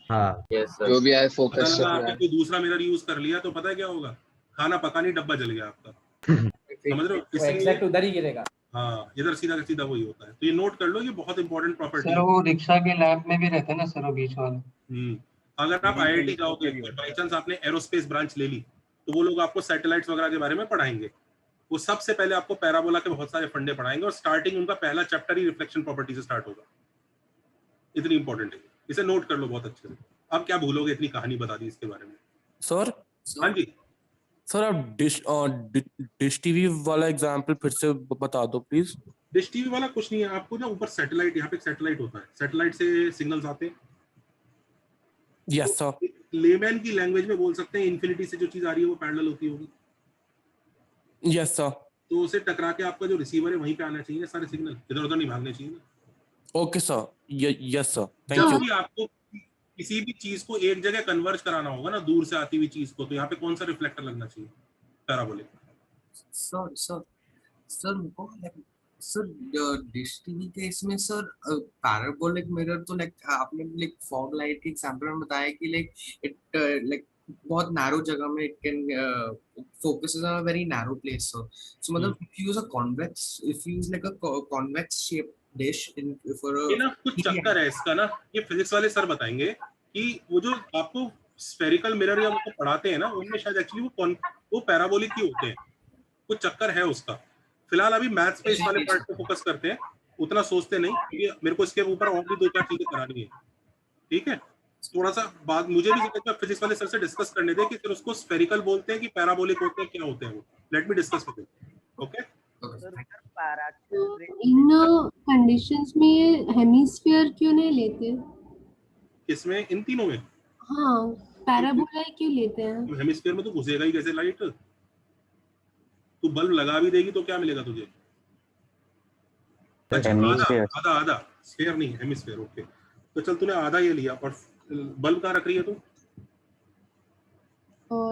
हाँ जो भी आए फोकस अगर आपने कोई दूसरा मिरर यूज कर लिया तो पता है क्या होगा? खाना पका नहीं, डब्बा जल गया आपका। समझ रहे हो? वो एग्जैक्ट उधर ही गिरेगा। हाँ, इधर सीधा सीधा वही होता है। तो ये नोट कर लो, ये बहुत इंपॉर्टेंट प्रॉपर्टी सर है। वो रिक्शा के लैब में भी रहता है ना सर, वो बीच वाला। अगर आप आईआईटी जाओगे और बाई चांस आपने एरोस्पेस ब्रांच ले ली तो वो लोग आपको सैटेलाइट्स वगैरह के बारे में पढ़ाएंगे। वो सबसे पहले आपको पैराबोला के बहुत सारे फंडे पढ़ाएंगे और स्टार्टिंग उनका पहला चैप्टर ही रिफ्लेक्शन प्रॉपर्टी से स्टार्ट होगा। इतनी इंपॉर्टेंट है, इसे नोट कर लो बहुत अच्छे से। अब क्या भूलोगे, इतनी कहानी बता दी इसके बारे में। सर हाँ जी सर, आप डिश टीवी वाला एग्जांपल फिर से बता दो प्लीज। डिश टीवी वाला कुछ नहीं है, आपको ना ऊपर सैटेलाइट, यहाँ पे एक सैटेलाइट होता है, सैटेलाइट से सिग्नल्स आते हैं। Yes sir. लेमैन की लैंग्वेज में बोल सकते हैं इन्फिनिटी से जो चीज आ रही है वो पैरेलल होती होगी। Yes sir. तो उसे टकरा के आपका जो रिसीवर है वहीं पे आना चाहिए सारे सिग्नल, इधर उधर नहीं भागने चाहिए। Okay sir, yes sir, thank जब यू। भी आपको किसी भी चीज को एक जगह कन्वर्ज कराना होगा ना, दूर से आती हुई चीज को, तो यहाँ पे कौन सा रिफ्लेक्टर लगना चाहिए? पैराबोलिक। सर सर सर वो सर डिश टीवी के इसमें सर पैराबोलिक मिरर तो लाइक आपने लाइक फॉग लाइट के एग्जांपल में बताया कि लाइक इट लाइक बहुत नैरो जगह में it can focuses on a very narrow place. So मतलब if you use a convex, if you use like a convex shape dish in for ये ना कुछ चक्कर है इसका ना, ये फिजिक्स वाले सर बताएंगे कि वो जो आपको स्फेरिकल मिरर या वो पढ़ाते हैं ना, उनमें शायद एक्चुअली वो पैराबोलिक ही होते हैं। कुछ चक्कर है उसका। फिलहाल अभी मैथ स्पेस वाले पार्ट पे फोकस करते हैं, उतना सोचते नहीं, क्योंकि मेरे को इसके ऊपर और भी 2-4 चीजें करानी है। ठीक है, थोड़ा सा बाद मुझे भी फिजिक्स वाले सर से डिस्कस करने दे कि फिर उसको स्फेरिकल बोलते हैं कि पैराबोलिक होते हैं, क्या होते हैं वो। Let me discuss with you. Okay, in conditions में ये हेमिस्फीयर क्यों नहीं लेते? किसमें? इन तीनों में? हाँ, पैराबोला क्यों लेते हैं? तो हेमिस्फीयर में तो घुसेगा ही कैसे लाइट? तू बल्ब लगा भी देगी तो क्या मिलेगा तुझे? आधा आधा स्फीयर नहीं, हेमिस्फीयर। ओके, तो चल तूने आधा ये लिया, और बल्ब कहाँ रख रही है तू?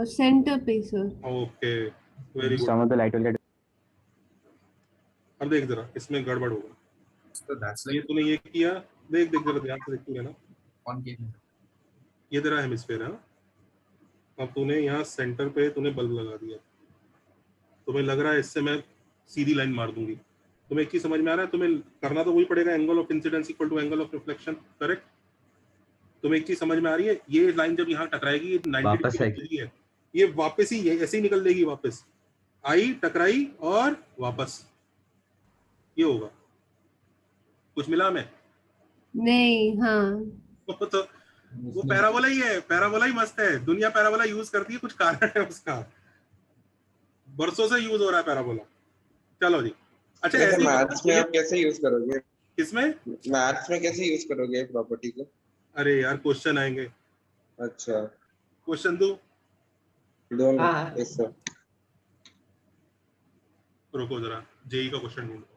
सेंटर पे sir. Okay, very good. Light will get. अब देख जरा, इसमें गड़बड़ होगा। ये तूने ये किया, देख देख जरा ध्यान से देखती है ना, ये तेरा हेमिस्फीयर है। अब तूने यहाँ सेंटर पे तूने बल्ब लगा दिया, तुम्हें लग रहा है इससे मैं सीधी लाइन मार दूंगी। तुम्हें एक चीज समझ में आ रहा है, तुम्हें करना तो वही पड़ेगा, angle of incidence equal to angle of reflection, correct? तुम्हें एक चीज समझ में आ रही है, ये लाइन जब यहाँ टकराएगी, ये 90 डिग्री है, ये वापस ही ऐसे ही निकल देगी, वापस आई, टकराई और वापस ये होगा। कुछ मिला हमें? नहीं। हाँ, तो वो पैराबोला ही है, पैराबोला ही मस्त है। दुनिया पैराबोला यूज करती है, कुछ कारण है उसका, बरसों से यूज हो रहा है पैराबोला। चलो जी, अच्छा ऐसे मैथ्स में आप कैसे यूज करोगे? किसमें? मैथ्स में कैसे यूज करोगे प्रॉपर्टी को? अरे यार क्वेश्चन आएंगे। अच्छा, क्वेश्चन दो। Yes sir. रुको जरा, जेई का क्वेश्चन ढूंढो।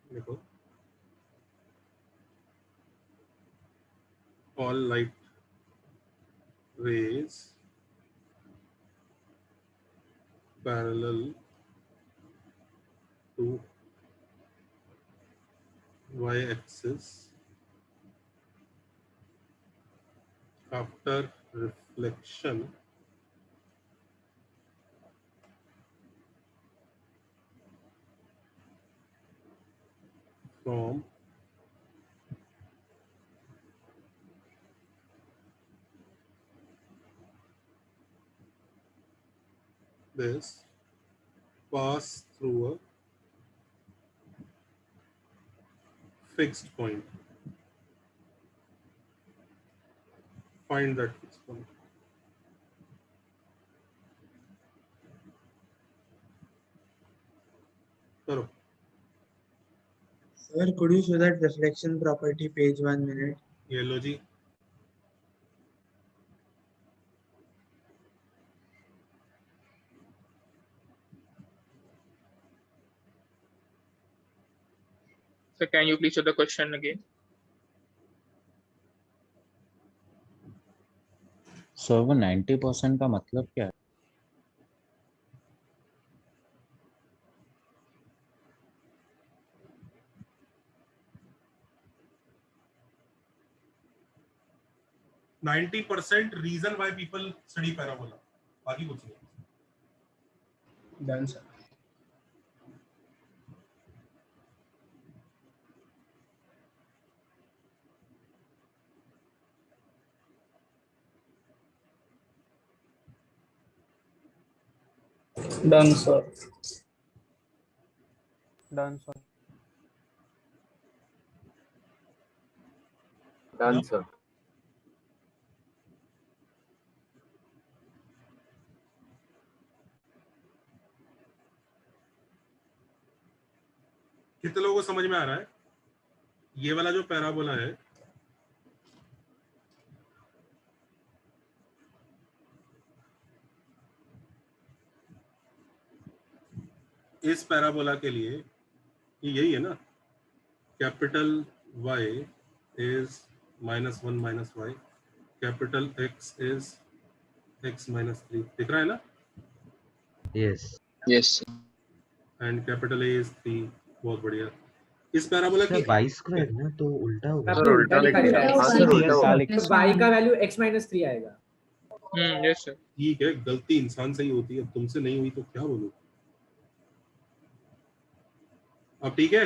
देखो, all light rays parallel to y-axis after reflection from this pass through a fixed point. Find that fixed point. करो। Sir, could you show that reflection property page 1 minute? ये लो जी। So can you please show the question again? Sir वो 90% का मतलब क्या है? %90 reason why people study parabola. बाकी कुछ नहीं. Done, sir. Done, sir. Done, sir. Done, sir. कितने लोगों को समझ में आ रहा है? ये वाला जो पैराबोला है, इस पैराबोला के लिए ये यही है ना, capital Y is -1 - y, capital X is x - 3. दिख रहा है ना? Yes Yes. And capital A is 3. बहुत बढ़िया. इस पैराबोला की y स्क्वायर ना तो उल्टा होगा. आपने उल्टा लिखा है. हाँ सर, उल्टा होगा। तो y का वैल्यू x - 3 आएगा. Yes sir. ठीक है, गलती इंसान से ही होती है, तुमसे नहीं हुई तो क्या बोलूं. अब ठीक है?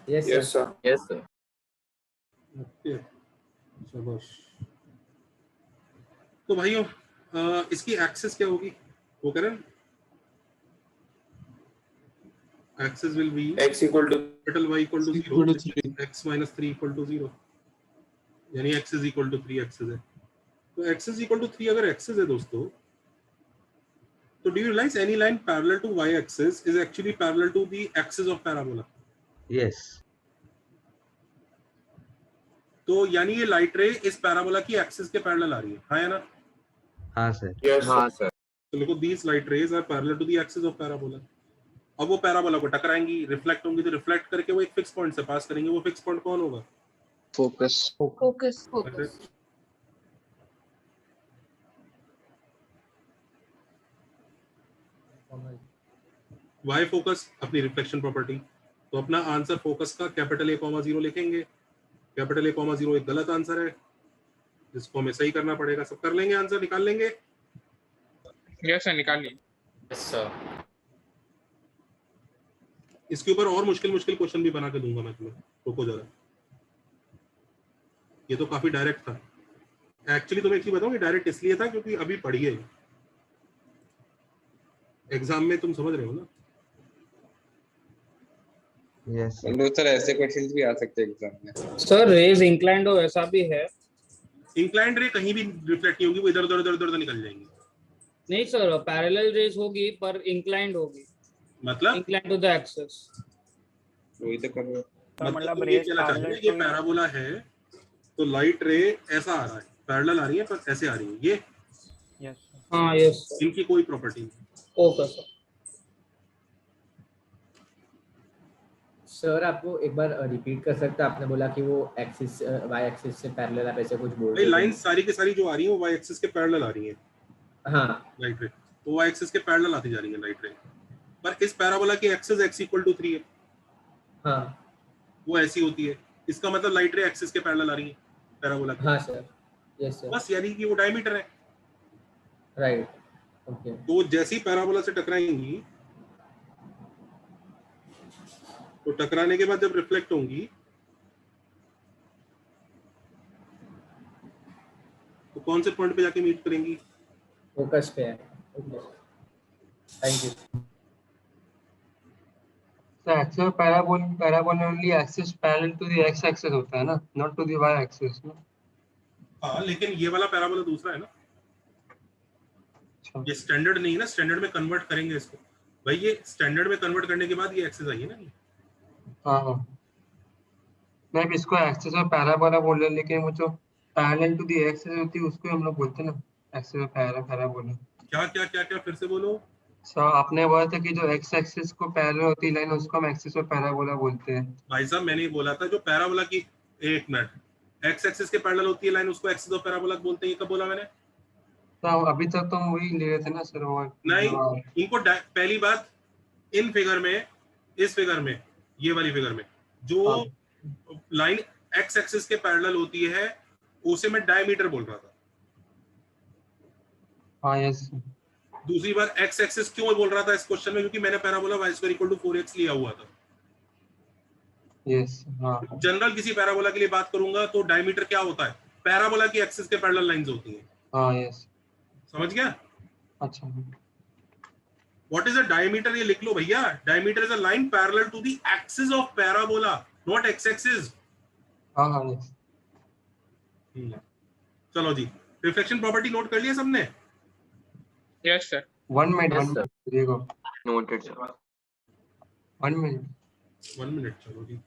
Yes, Yes, sir. sir. Yes, sir. Okay, शाबाश. तो भाइयों, इसकी एक्सेस क्या होगी वो करें. Axis will be X equal to capital Y equal to 0, x - 3 equal to 0, यानी x is equal to 3 axis है. तो x इज इक्वल टू 3 अगर एक्सेस है दोस्तों, तो do you realise any line parallel to y axis is actually parallel to the axis of parabola. Yes. तो यानी ये लाइट रे इस पैराबोला की एक्सिस के पैरेलल आ रही है, हाँ या ना? हाँ सर. Yes, हाँ sir. तो देखो, these light rays are parallel to the axis of parabola. अब वो पैराबोला को टकराएंगी, रिफ्लेक्ट होंगी, तो रिफ्लेक्ट करके वो एक फिक्स पॉइंट से पास करेंगे. वो फिक्स पॉइंट कौन होगा? Focus. Focus. वाई फोकस अपनी रिफ्लेक्शन प्रॉपर्टी. तो अपना आंसर फोकस का कैपिटल A, 0 लिखेंगे. कैपिटल A, 0 एक गलत आंसर है जिसको हमें सही करना पड़ेगा. सब कर लेंगे, आंसर निकाल लेंगे. Yes sir, निकाल ली. Yes, sir. इसके ऊपर और मुश्किल क्वेश्चन भी बना के दूंगा मैं तुम्हें, रुको जरा. ये तो काफी डायरेक्ट था. एक्चुअली तुम्हें एक चीज बताऊं, ये डायरेक्ट इसलिए था क्योंकि अभी पढ़िए, एग्जाम में तुम समझ रहे हो ना. यस. सर ऐसे क्वेश्चंस भी आ सकते हैं एग्जाम में. सर रेज इंक्लाइंड हो ऐसा भी है. इंक्लाइंड रे कहीं भी रिफ्लेक्ट नहीं होगी, वो इधर उधर निकल जाएंगी. नहीं सर, पैरेलल रेज होगी पर इंक्लाइंड होगी. मतलब इंक्लाइंड टू द एक्सिस. वही तो कर रहे हो. मतलब ये पैराबोला है, तो लाइट रे ऐसा आ रहा है, पैरेलल आ रही है पर ऐसे आ रही है. ये यस. हाँ यस. इनकी कोई प्रॉपर्टी नहीं. Okay sir. सर आपको एक बार रिपीट कर सकते हैं? आपने बोला कि वो एक्सिस y एक्सिस से पैरेलल, आप ऐसे कुछ बोल रहे हैं. लाइन सारी की सारी जो आ रही है वो y एक्सिस के पैरेलल आ रही है. हाँ, लाइट रे तो y एक्सिस के पैरेलल आती जा रही है लाइट रे. पर इस पैराबोला की एक्सिस x = 3 है. हाँ, वो ऐसी होती है. इसका मतलब लाइट रे एक्सिस के पैरेलल आ रही है पैराबोला की. हाँ सर. Yes sir. बस, यानी कि वो डायमीटर है. राइट. ओके. तो जैसे ही पैराबोला से टकराएंगी, तो टकराने के बाद जब रिफ्लेक्ट होंगी तो कौन से पॉइंट पे जाके मीट करेंगी? फोकस पे है. Okay, thank you. So actual parabola only axis parallel to the x axis होता है ना, not to the y axis ना. हाँ, लेकिन ये वाला पैराबोला दूसरा है ना. ये स्टैंडर्ड नहीं है ना, स्टैंडर्ड में कन्वर्ट करेंगे इसको. भाई ये स्टैंडर्ड में कन्वर्ट करने के बाद ये एक्सिस आई है ना. हाँ, मैं भी इसको एक्सिस और पैराबोला बोल रहे हैं, लेकिन वो जो पैरेलल टू द एक्सिस होती है उसको हम लोग बोलते हैं ना एक्सिस और पैराबोला. क्या क्या क्या क्या फिर से बोलो. सर आपने बोला था कि जो एक्स एक्सिस को पैरेलल होती है लाइन उसको हम एक्सिस और पैराबोला बोलते हैं। भाई साहब मैंने ये बोला था जो पैराबोला की, एक मिनट, एक्स एक्सिस के पैरेलल होती है लाइन उसको एक्सिस ऑफ पैराबोला बोलते हैं। ये कब बोला मैंने? तो अभी तक तो हम वही ले रहे थे ना सर वो। नहीं, इनको पहली बात इन फिगर में, इस फिगर में, ये वाली फिगर में जो लाइन एक्स एक्सिस के पैरेलल होती है उसे मैं डायमीटर बोल रहा था। हाँ यस। दूसरी बार एक्स एक्सिस क्यों बोल रहा था इस क्वेश्चन में? क्योंकि मैंने parabola y square equal to 4x लिया हुआ था। यस हाँ। जनरल किसी पैराबोला के लिए बात करूंगा तो डायमीटर क्या होता है? पैराबोला की एक्सिस के पैरेलल लाइंस होती हैं। हाँ यस। समझ गया? अच्छा। What is a diameter? ये लिख लो भैया, diameter is a line parallel to the axis of parabola, not x axis. हाँ हाँ यस। चलो जी, रिफ्लेक्शन प्रॉपर्टी नोट कर लिया सबने? Yes sir. 1 मिनट देखो। Noted sir. 1 मिनट। 1 मिनट चलो जी।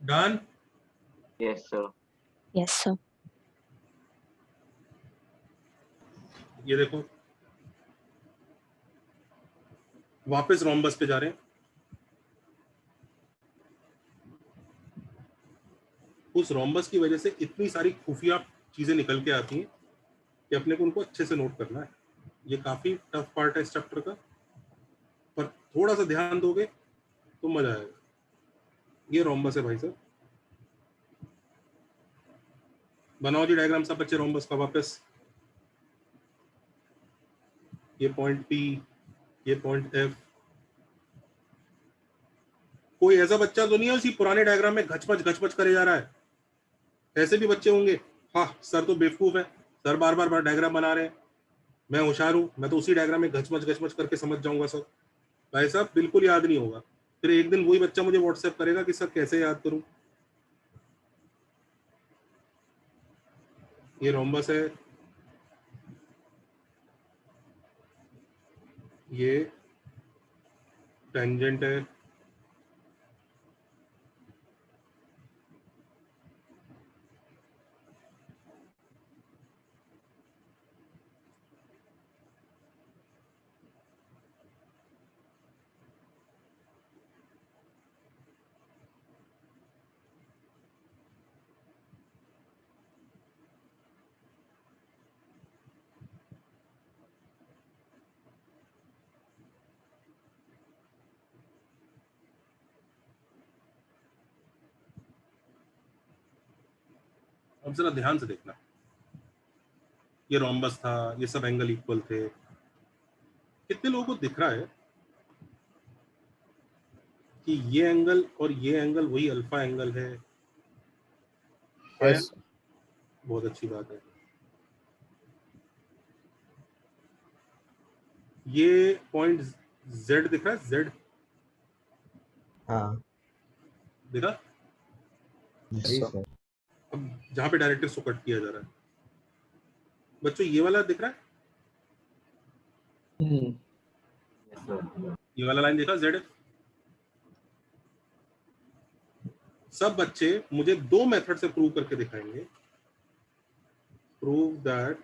Done? Yes sir. Yes sir. ये देखो वापस रोम्बस पे जा रहे हैं। उस रोम्बस की वजह से इतनी सारी खुफिया चीजें निकल के आती हैं कि अपने को उनको अच्छे से नोट करना है। ये काफी टफ पार्ट है इस चैप्टर का, पर थोड़ा सा ध्यान दोगे तो मजा आएगा। ये रोम्बस है भाई साहब, बनाओ जी डायग्राम सब बच्चे रोम्बस का वापस। ये पॉइंट P, ये पॉइंट F। कोई ऐसा बच्चा तो नहीं है उसी पुराने डायग्राम में घचमच करे जा रहा है? ऐसे भी बच्चे होंगे। हाँ सर तो बेवकूफ है, सर बार बार डायग्राम बना रहे हैं, मैं होशियार हूं, मैं तो उसी डायग्राम में घचमच करके समझ जाऊंगा सर। भाई साहब बिल्कुल याद नहीं होगा। फिर एक दिन वही बच्चा मुझे व्हाट्सएप करेगा कि सर कैसे याद करूं। ये रोम्बस है, ये टेंजेंट है, अब जरा ध्यान से देखना। ये रोम्बस था, ये सब एंगल इक्वल थे। कितने लोगों को दिख रहा है कि ये एंगल और ये एंगल वही अल्फा एंगल है? Yes. बहुत अच्छी बात है। ये पॉइंट Z दिख रहा है? Z हाँ दिखा? जी सर। अब जहां पे डायरेक्टर को कट किया जा रहा है बच्चों, ये वाला दिख रहा है? ये वाला लाइन देखा Z? सब बच्चे मुझे 2 मेथड से प्रूव करके दिखाएंगे। Prove that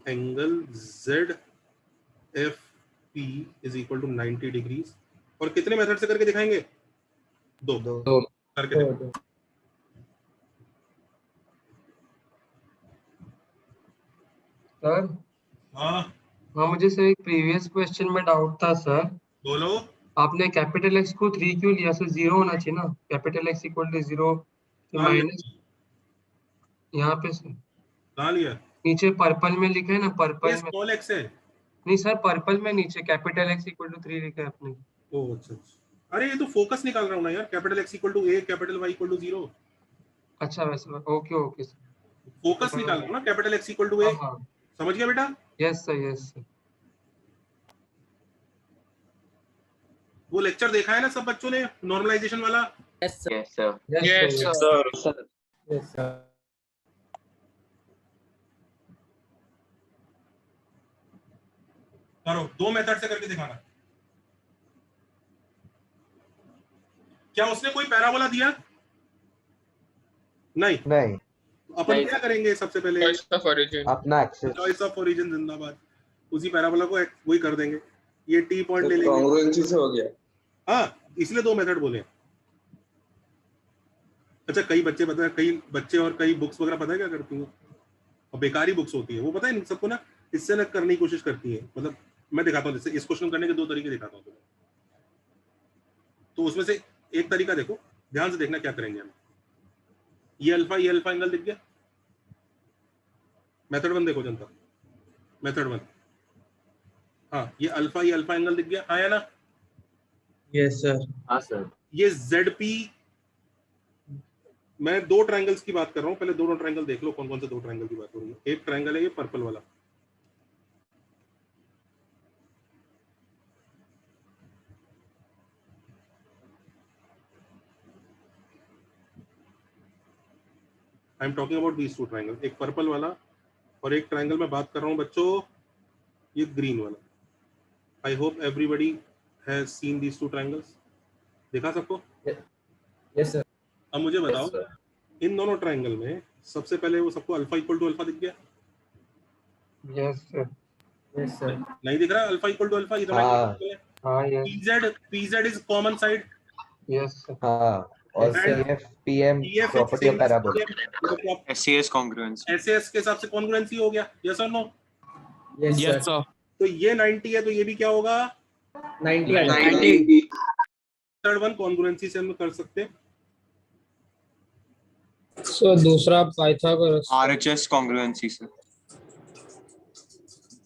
angle ZFP is equal to 90 degrees. और कितने मेथड से करके दिखाएंगे? 2 करके दिखाएंगे। सर हाँ मुझे सर एक प्रीवियस क्वेश्चन में डाउट था सर। बोलो। आपने कैपिटल एक्स को 3 क्यों लिया सर? 0 होना चाहिए ना, capital x equal to 0 minus यहाँ पे सर। कहाँ लिया? नीचे पर्पल में लिखा है ना, पर्पल में। स्मॉल एक्स है। नहीं सर, पर्पल में नीचे कैपिटल एक्स इक्वल टू 3 लिखा है आपने। ओह अच्छा। अरे ये तो फोकस निकाल रहा हूँ ना यार, capital x equal to A, capital y equal to 0। अच्छा वैसे ओके ओके सर, फोकस निकाल रहा हूँ ना, capital x equal to A। समझ गया बेटा? Yes sir yes sir. वो लेक्चर देखा है ना सब बच्चों ने, नॉर्मलाइजेशन वाला? Yes, sir. Yes, sir. Yes sir. करो, 2 मेथड से करके दिखाना। क्या उसने कोई पैराबोला दिया? नहीं। नहीं, अपन क्या करेंगे सबसे पहले? Choice of origin. अपना एक्सेस। चॉइस ऑफ ओरिजिन जिंदाबाद। उसी पैराबोला को वही कर देंगे। ये टी पॉइंट ले लेंगे। कॉन्ग्रुएंसी से हो गया। हाँ, इसलिए 2 मेथड बोले। अच्छा, कई बच्चे पता है, कई बच्चे और कई बुक्स वगैरह पता है क्या करती हैं? और बेकारी बुक्स होती है, वो पता है इन सबको ना इससे ना करने की कोशिश करती है। मतलब मैं दिखाता हूँ, जैसे इस क्वेश्चन करने के 2 तरीके दिखाता हूँ तुम्हें। तो उसमें से एक तरीका देखो, ध्यान से देखना क्या करेंगे हम। ये अल्फा एंगल दिख गया? मेथड 1 देखो जनता, मेथड 1। हाँ, ये अल्फा एंगल दिख गया, हाँ या ना? Yes sir. हाँ सर। ये ZP, मैं 2 ट्रायंगल्स की बात कर रहा हूँ, पहले दोनों ट्रायंगल देख लो कौन कौन से 2 ट्रायंगल की बात हो रही है। एक ट्रायंगल है ये पर्पल वाला, I am talking about these 2 triangle. एक पर्पल वाला और एक ट्रायंगल मैं बात कर रहा हूँ बच्चों, ये ग्रीन वाला। I hope everybody has seen these 2 triangles. देखा सबको? Yes sir. अब मुझे बताओ, इन दोनों ट्रायंगल में सबसे पहले वो सबको अल्फा इक्वल टू अल्फा दिख गया? Yes sir. Yes sir. नहीं दिख रहा अल्फा इक्वल टू अल्फा? ये हाँ yes. PZ is common side. Yes sir. हाँ, और CF PM property of parabola. SAS congruency. SAS के हिसाब से कॉन्ग्रुएंसी हो गया, यस और नो? Yes yes sir. तो ये 90 है, तो ये भी क्या होगा? 90। थर्ड 1 कॉन्ग्रुएंसी से हम कर सकते हैं। सो दूसरा पाइथागोरस। RHS कॉन्ग्रुएंसी से।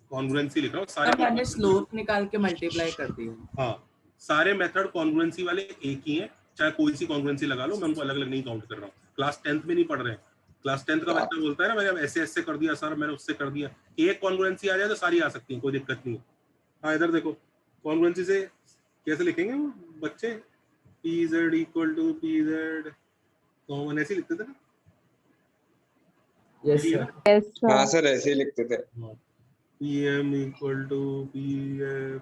कॉन्ग्रुएंसी लिख रहा हूँ सर मैंने सारे। स्लोप निकाल के मल्टीप्लाई कर दी है। हाँ, सारे मेथड कॉन्ग्रुएंसी वाले एक ही हैं, चाहे कोई सी कॉन्ग्रुएंसी लगा लो, मैं उनको अलग अलग नहीं काउंट कर रहा हूँ। क्लास 10th में नहीं पढ़ रहे हैं। क्लास 10th का बच्चा बोलता है ना मैंने ऐसे ऐसे कर दिया सर, मैंने उससे कर दिया। एक कॉन्ग्रुएंसी आ जाए तो सारी आ सकती है, कोई दिक्कत नहीं है। हाँ, इधर देखो, कॉन्ग्रुएंसी से कैसे लिखेंगे वो बच्चे? PZ equal to PZ common, ऐसे लिखते थे ना? Yes sir. हाँ सर, ऐसे ही लिखते थे। PM equal to PF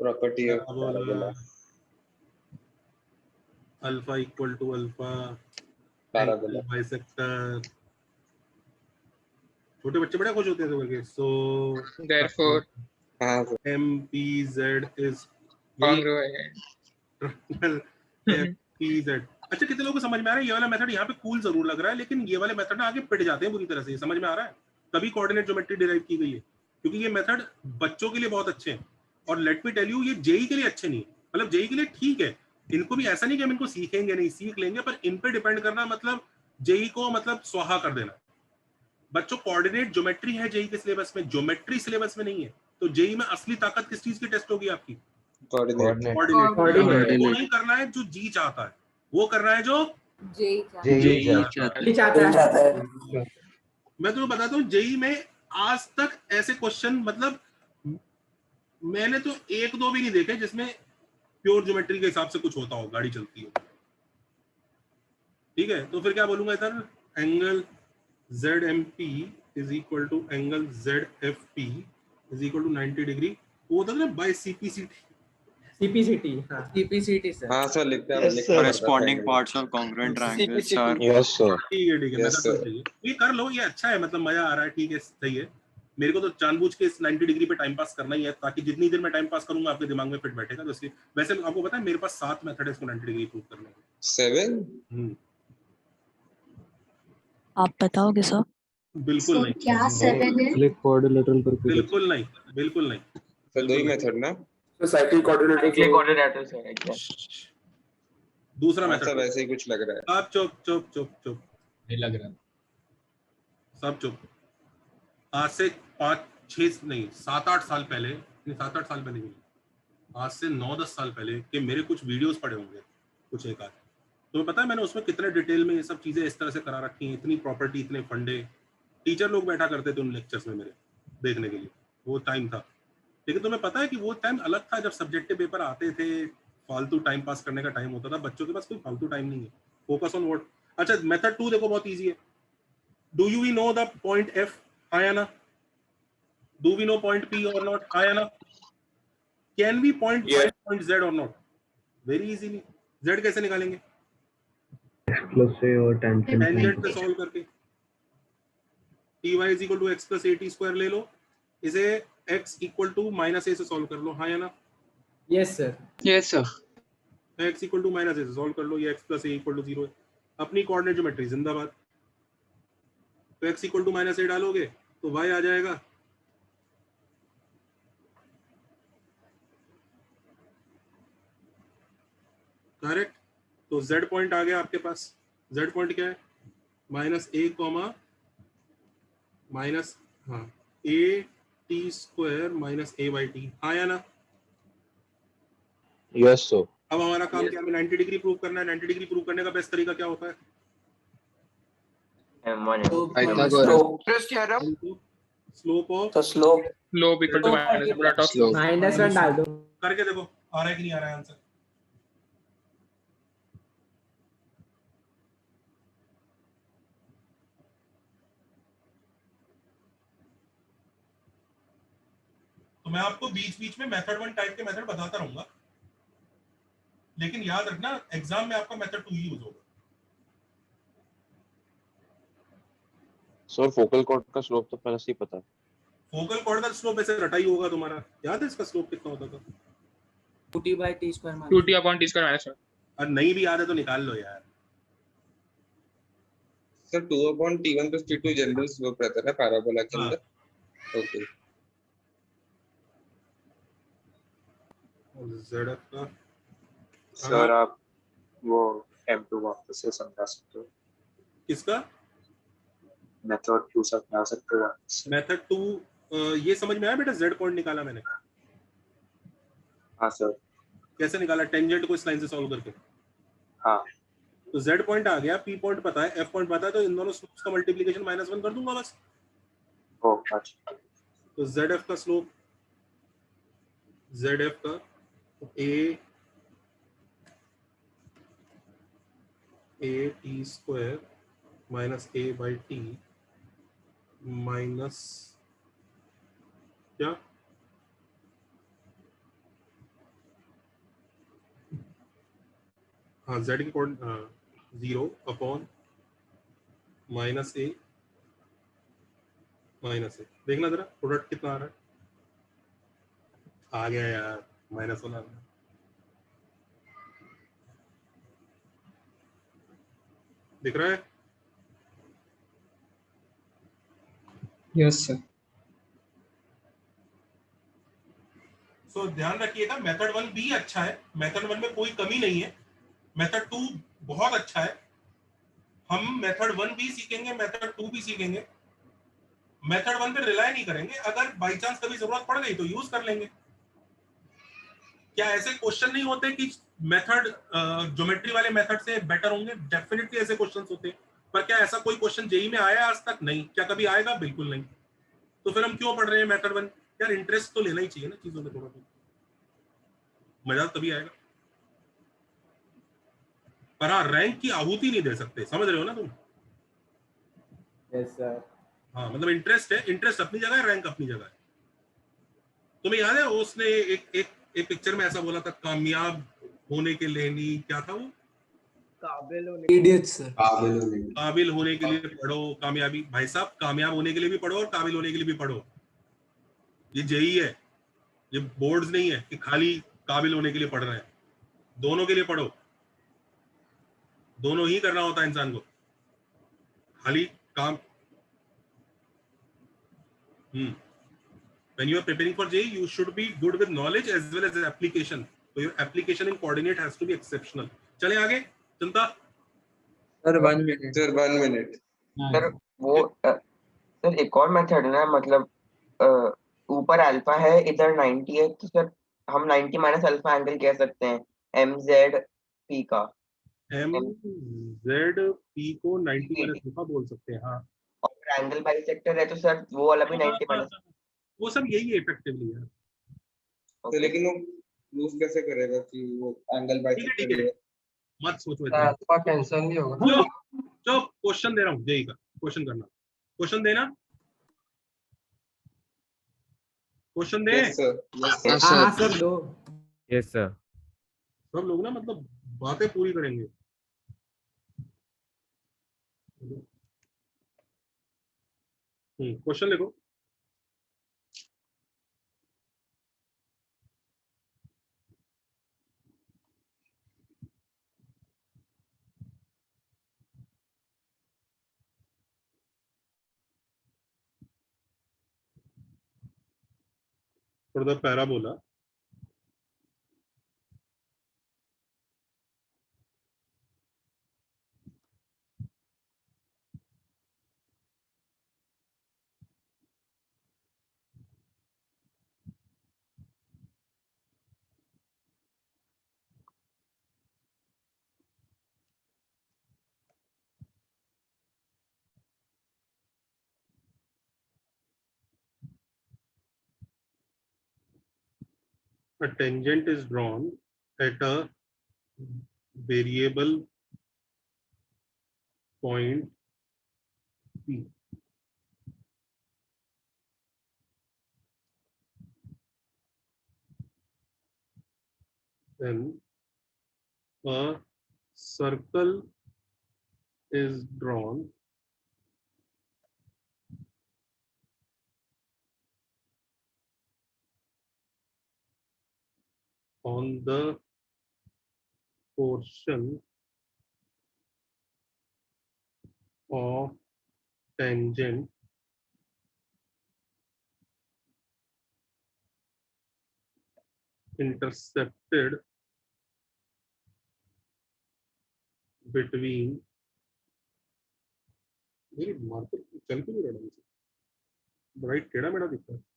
property of parabola. Alpha equal to alpha parabola. Bisector. छोटे बच्चे बड़े खुश होते हैं तो करके। सो Therefore, हाँ sir. MPZ is congruent. FPZ। अच्छा, कितने लोगों को समझ में आ रहा है? ये वाला मेथड यहाँ पे कूल जरूर लग रहा है, लेकिन ये वाले मेथड ना आगे पिट जाते हैं बुरी तरह से। समझ में आ रहा है? तभी कोऑर्डिनेट ज्योमेट्री डिराइव की गई है, क्योंकि ये मेथड बच्चों के लिए बहुत अच्छे हैं। और लेट मी टेल यू, ये जेई के लिए अच्छे नहीं है। मतलब जेई के लिए ठीक है, इनको भी ऐसा नहीं कि हम इनको सीखेंगे नहीं, सीख लेंगे, पर इन पे डिपेंड करना मतलब जेई को मतलब स्वाहा कर देना। बच्चों, कोऑर्डिनेट ज्योमेट्री है जेई के सिलेबस में, ज्योमेट्री सिलेबस में नहीं है। तो जेई में असली ताकत किस चीज की टेस्ट होगी आपकी? कोऑर्डिनेट। कोऑर्डिनेट। वो नहीं करना है जो जी चाहता है, वो करना है जो जेई चाहता है। मैं तुम्हें बताता हूँ, जेई में आज तक ऐसे क्वेश्चन मतलब मैंने तो 1-2 भी नहीं देखे जिसमें प्योर ज्योमेट्री के हिसाब से कुछ होता हो, गाड़ी चलती हो। ठीक है, तो फिर क्या बोलूंगा इधर? Angle ZMP is equal to angle ZFP is equal to 90 degree. वो होता है ना बाय CPCT। CPCT sir. हाँ सर, लिखते हैं। Corresponding parts of congruent triangles, sir. Yes sir. ठीक है, Yes, sir. ये कर लो, ये अच्छा है, मतलब मजा आ रहा है। ठीक है, सही है। मेरे को तो जानबूझ के इस 90 डिग्री पे टाइम पास करना ही है, ताकि जितनी देर मैं टाइम पास करूंगा आपके दिमाग में फिट बैठेगा। तो इसलिए वैसे आपको पता है मेरे पास 7 मेथड है इसको 90 डिग्री प्रूव करने के। 7? आप बताओगे सर? बिल्कुल नहीं। क्या 7 है? Quadrilateral बिल्कुल नहीं, बिल्कुल नहीं। तो दो ही मेथड ना? तो साइक्लिक कोऑर्डिनेटर से है क्या? दूसरा हाँ, मेथड सब ऐसे ही कुछ लग रहा है। आप चुप चुप चुप चुप, नहीं लग रहा। सब चुप। आज से 5-6 नहीं 7-8 साल पहले, नहीं 7-8 साल पहले नहीं, आज से 9-10 साल पहले के मेरे कुछ वीडियोस पड़े होंगे, कुछ एक आध। तो पता है मैंने उसमें कितने डिटेल में ये सब चीजें इस तरह से करा रखी हैं, इतनी प्रॉपर्टी, इतने फंडे। टीचर लोग बैठा करते थे उन लेक्चर्स में मेरे देखने के लिए, वो टाइम था। लेकिन तुम्हें पता है कि वो टाइम अलग था जब सब्जेक्टिव पेपर आते थे, फालतू टाइम पास करने का टाइम होता था, बच्चों के पास कोई फालतू टाइम नहीं है, फोकस ऑन व्हाट। अच्छा मेथड 2 देखो बहुत इजी है, do you we know the point F, हाँ या ना, do we know point P और नॉट, हाँ या ना, can we point point Z और नॉट, वेरी इजीली। Z कैसे निकालेंगे, प्लस से और टेंजेंट से सॉल्व करके, ty is equal to x plus at square ले लो, इसे x equal to minus a से सॉल्व कर लो, हाँ या ना, yes sir, yes sir, x equal to minus a से सॉल्व कर लो, ये x plus a equal to 0 है, अपनी कोऑर्डिनेट ज्योमेट्री जिंदाबाद। तो x equal to minus a डालोगे तो y आ जाएगा, करेक्ट। तो z पॉइंट आ गया आपके पास, z पॉइंट क्या है, माइनस a कॉमा माइनस हाँ a t square minus a by T, हाँ या ना, यस सर। अब हमारा काम क्या है, 90 डिग्री प्रूव करना है। 90 डिग्री प्रूव करने का बेस्ट तरीका क्या होता है, slope of slope equal to -1 डाल दो, करके देखो आ रहा है कि नहीं आ रहा है आंसर। तो मैं आपको बीच बीच में मेथड 1 टाइप के मेथड बताता रहूंगा, लेकिन याद रखना एग्जाम में आपका मेथड 2 ही यूज होगा। सर फोकल कॉर्ड का स्लोप तो पहले से ही पता है। फोकल कॉर्ड का स्लोप ऐसे रटा ही होगा तुम्हारा, याद है इसका स्लोप कितना होता था, 2t/t स्क्वायर 2t/t स्क्वायर -1। और नहीं भी याद है तो निकाल लो यार। Sir 2/t1 + t2 general slope रहता है ना पैराबोला के अंदर। ओके ZF का सर आप वो M2 वापस से समझा सकते हो, किसका मेथड 2 समझा सकते हो। मेथड 2 ये समझ में आया बेटा, Z पॉइंट निकाला मैंने। हाँ सर। कैसे निकाला, टेंजेंट को इस लाइन से सॉल्व करके। हाँ तो Z पॉइंट आ गया, P पॉइंट पता है, F पॉइंट पता है, तो इन दोनों स्लोप्स का मल्टीप्लिकेशन -1 कर दूंगा बस। अच्छा। तो ZF का स्लोप, ZF का a t square minus a by T minus क्या, हाँ z की कोऑर्डिनेट 0 अपॉन माइनस a, देखना जरा प्रोडक्ट कितना आ रहा है, आ गया यार -1 दिख रहा है। Yes sir. सो ध्यान रखिएगा मेथड 1 भी अच्छा है, मेथड 1 में कोई कमी नहीं है, मेथड 2 बहुत अच्छा है। हम मेथड 1 भी सीखेंगे, मेथड 2 भी सीखेंगे, मेथड 1 पे रिलाय नहीं करेंगे, अगर बाई चांस कभी जरूरत पड़ गई तो यूज कर लेंगे। क्या ऐसे क्वेश्चन नहीं होते कि मेथड ज्योमेट्री वाले मेथड से बेटर होंगे, डेफिनेटली ऐसे क्वेश्चंस होते हैं, पर क्या ऐसा कोई क्वेश्चन जेई में आया आज तक, नहीं। क्या कभी आएगा, बिल्कुल नहीं। तो फिर हम क्यों पढ़ रहे हैं मेथड 1, यार इंटरेस्ट तो लेना ही चाहिए ना चीजों में, थोड़ा बहुत मजा तभी आएगा। पर हाँ रैंक की आहुति नहीं दे सकते, समझ रहे हो ना तुम। Yes sir. हाँ मतलब इंटरेस्ट है, इंटरेस्ट अपनी जगह है, रैंक अपनी जगह है। तुम्हें याद है उसने एक पिक्चर में ऐसा बोला था, कामयाब होने के लिए नहीं, क्या था वो, काबिल होने, इडियट सर, काबिल होने के लिए पढ़ो, कामयाबी। भाई साहब कामयाब होने के लिए भी पढ़ो और काबिल होने के लिए भी पढ़ो, ये जेई है, ये बोर्ड्स नहीं है कि खाली काबिल होने के लिए पढ़ रहे हैं, दोनों के लिए पढ़ो, दोनों ही करना होता है इंसान को, खाली काम। When you are preparing for JEE, you should be good with knowledge as well as application. So your application in coordinate has to be exceptional. चले आगे, चिंता। Sir 1 minute. Sir 1 minute. Sir वो सर एक और method है ना, मतलब ऊपर अल्फा है, इधर 90 है, तो सर हम 90 माइनस अल्फा एंगल कह सकते हैं MZP का। MZP को 90 माइनस अल्फा बोल सकते हैं, हाँ। और एंगल बाइसेक्टर है तो सर वो वाला भी 90 माइनस, वो सब यही है इफेक्टिवली यार। तो लेकिन वो प्रूफ कैसे करेगा कि वो एंगल बाइसेक्टर है? मत सोचो अल्फा कैंसिल नहीं होगा। चलो क्वेश्चन दे रहा हूँ, जेई का क्वेश्चन करना, क्वेश्चन देना, क्वेश्चन दे। यस सर, यस हाँ सर। हाँ सर दो। Yes sir. सब लोग ना मतलब बातें पूरी करेंगे। क्वेश्चन लिखो। For the parabola, a tangent is drawn at a variable point P. Then a circle is drawn on the portion of tangent intercepted between मेरी मार्कर चल क्यों नहीं रहा है? ब्राइट टेढ़ा मेढ़ा दिखता है।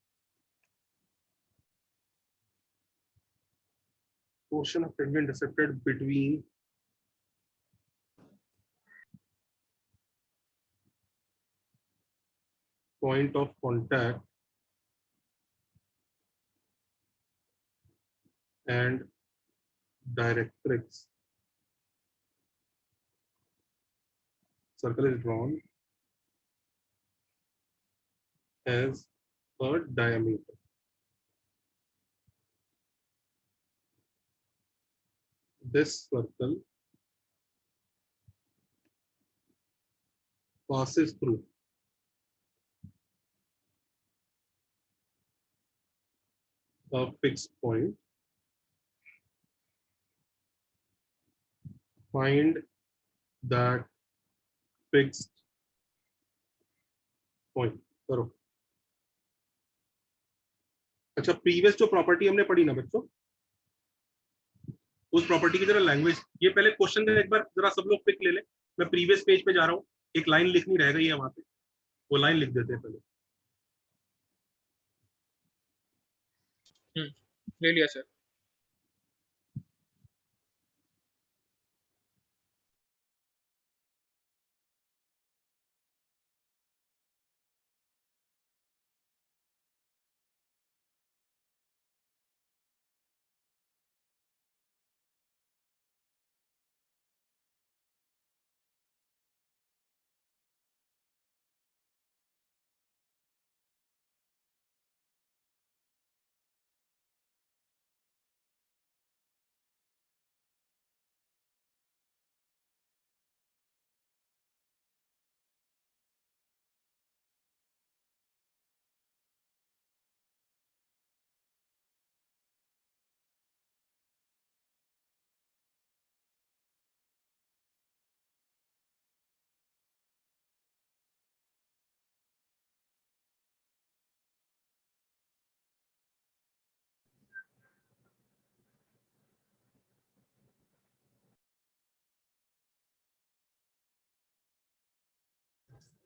Portion of tangent intercepted between point of contact and directrix. Circle is drawn as a diameter. This circle passes through a fixed point. Find that fixed point. करो। अच्छा, प्रीवियस जो प्रॉपर्टी हमने पढ़ी ना बच्चों, उस प्रॉपर्टी की जरा लैंग्वेज, ये पहले क्वेश्चन का एक बार जरा सब लोग पिक ले ले। मैं प्रीवियस पेज पे जा रहा हूँ, एक लाइन लिखनी रह गई है वहां पे, वो लाइन लिख देते हैं पहले। ले लिया sir.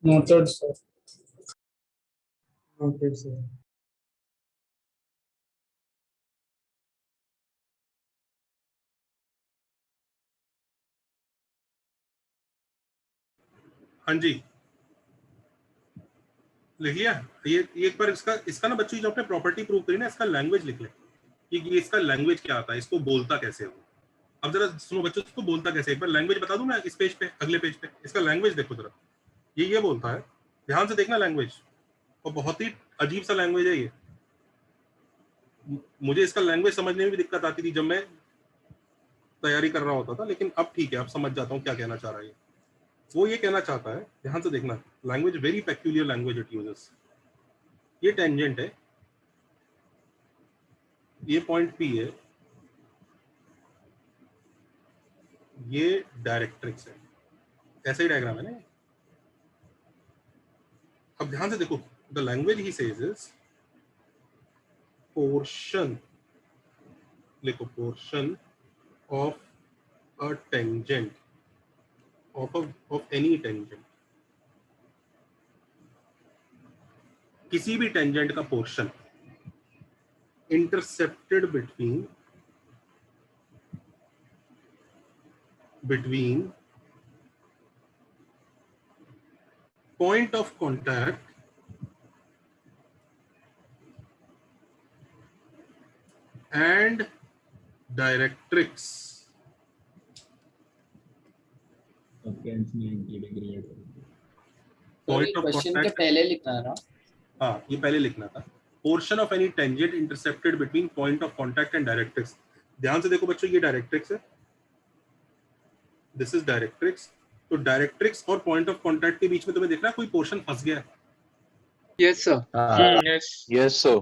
Noted, sir. Okay, sir. हाँ जी, लिख लिया। ये एक बार इसका ना बच्चों जो आपने प्रॉपर्टी प्रूव करी ना, इसका लैंग्वेज लिख ले। कि ये इसका लैंग्वेज क्या आता है, इसको बोलता कैसे हो। अब जरा सुनो बच्चों, इसको बोलता कैसे, एक बार लैंग्वेज बता दूं मैं इस पेज पे, अगले पेज पे इसका लैंग्वेज देखो जरा। ये बोलता है, ध्यान से देखना लैंग्वेज, और बहुत ही अजीब सा लैंग्वेज है ये। मुझे इसका लैंग्वेज समझने में भी दिक्कत आती थी जब मैं तैयारी कर रहा होता था, लेकिन अब ठीक है, अब समझ जाता हूँ क्या कहना चाह रहा है। वो ये कहना चाहता है, ध्यान से देखना, language very peculiar language it uses. ये टेंजेंट है, ये पॉइंट पी है, ये डायरेक्ट्रिक्स है, ऐसा ही डायग्राम है ना। अब ध्यान से देखो, द लैंग्वेज ही सेज इज पोर्शन, लिखो portion of a tangent of any tangent, किसी भी टेंजेंट का portion intercepted between point of contact and directrix. Point of question के contact. पहले लिखना है ना? हाँ, ये पहले लिखना था। Portion of any tangent intercepted between point of contact and directrix. ध्यान से देखो बच्चों, ये डायरेक्ट्रिक्स है, दिस इज डायरेक्ट्रिक्स। तो डायरेक्ट्रिक्स और पॉइंट ऑफ कॉन्टैक्ट के बीच में तुम्हें दिख रहा है कोई पोर्शन फंस गया है? Yes sir. Yes sir.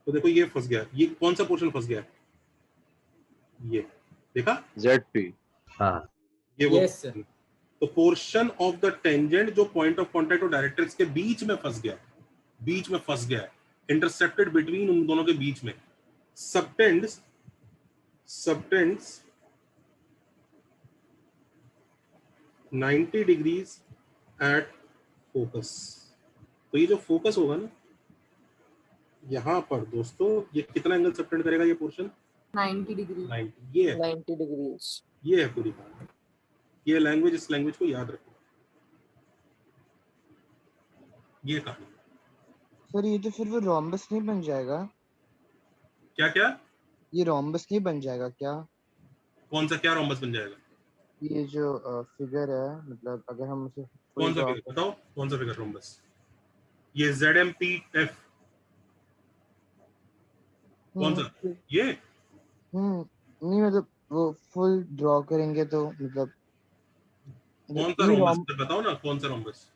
तो देखो ये फंस गया, ये कौन सा पोर्शन फंस गया है? ये देखा, ZP। हाँ, ये वो। Yes, sir. तो पोर्शन ऑफ द टेंजेंट जो पॉइंट ऑफ कॉन्टैक्ट और डायरेक्ट्रिक्स के बीच में फंस गया, बीच में फंस गया है, इंटरसेप्टेड बिटवीन, उन दोनों के बीच में, सबटेंड्स 90 डिग्रीज एट फोकस। तो ये जो फोकस होगा ना यहाँ पर दोस्तों, ये कितना एंगल सबटेंड करेगा ये पोर्शन? 90 डिग्री। 90, ये है, 90 डिग्रीज। ये है पूरी बात। ये लैंग्वेज, इस लैंग्वेज को याद रखो, ये कहानी। सर ये तो फिर वो रोम्बस नहीं बन जाएगा? क्या क्या? ये रोम्बस नहीं बन जाएगा क्या? कौन सा क्या रोम्बस बन जाएगा? ये जो फिगर है, मतलब अगर हम उसे कौन सा फिगर बताओ, कौन सा फिगर रोम्बस? ये ZMPF, कौन सा? ये नहीं, मतलब वो फुल ड्रॉ करेंगे तो मतलब कौन सा रोम्बस बताओ ना, कौन सा रोम्बस?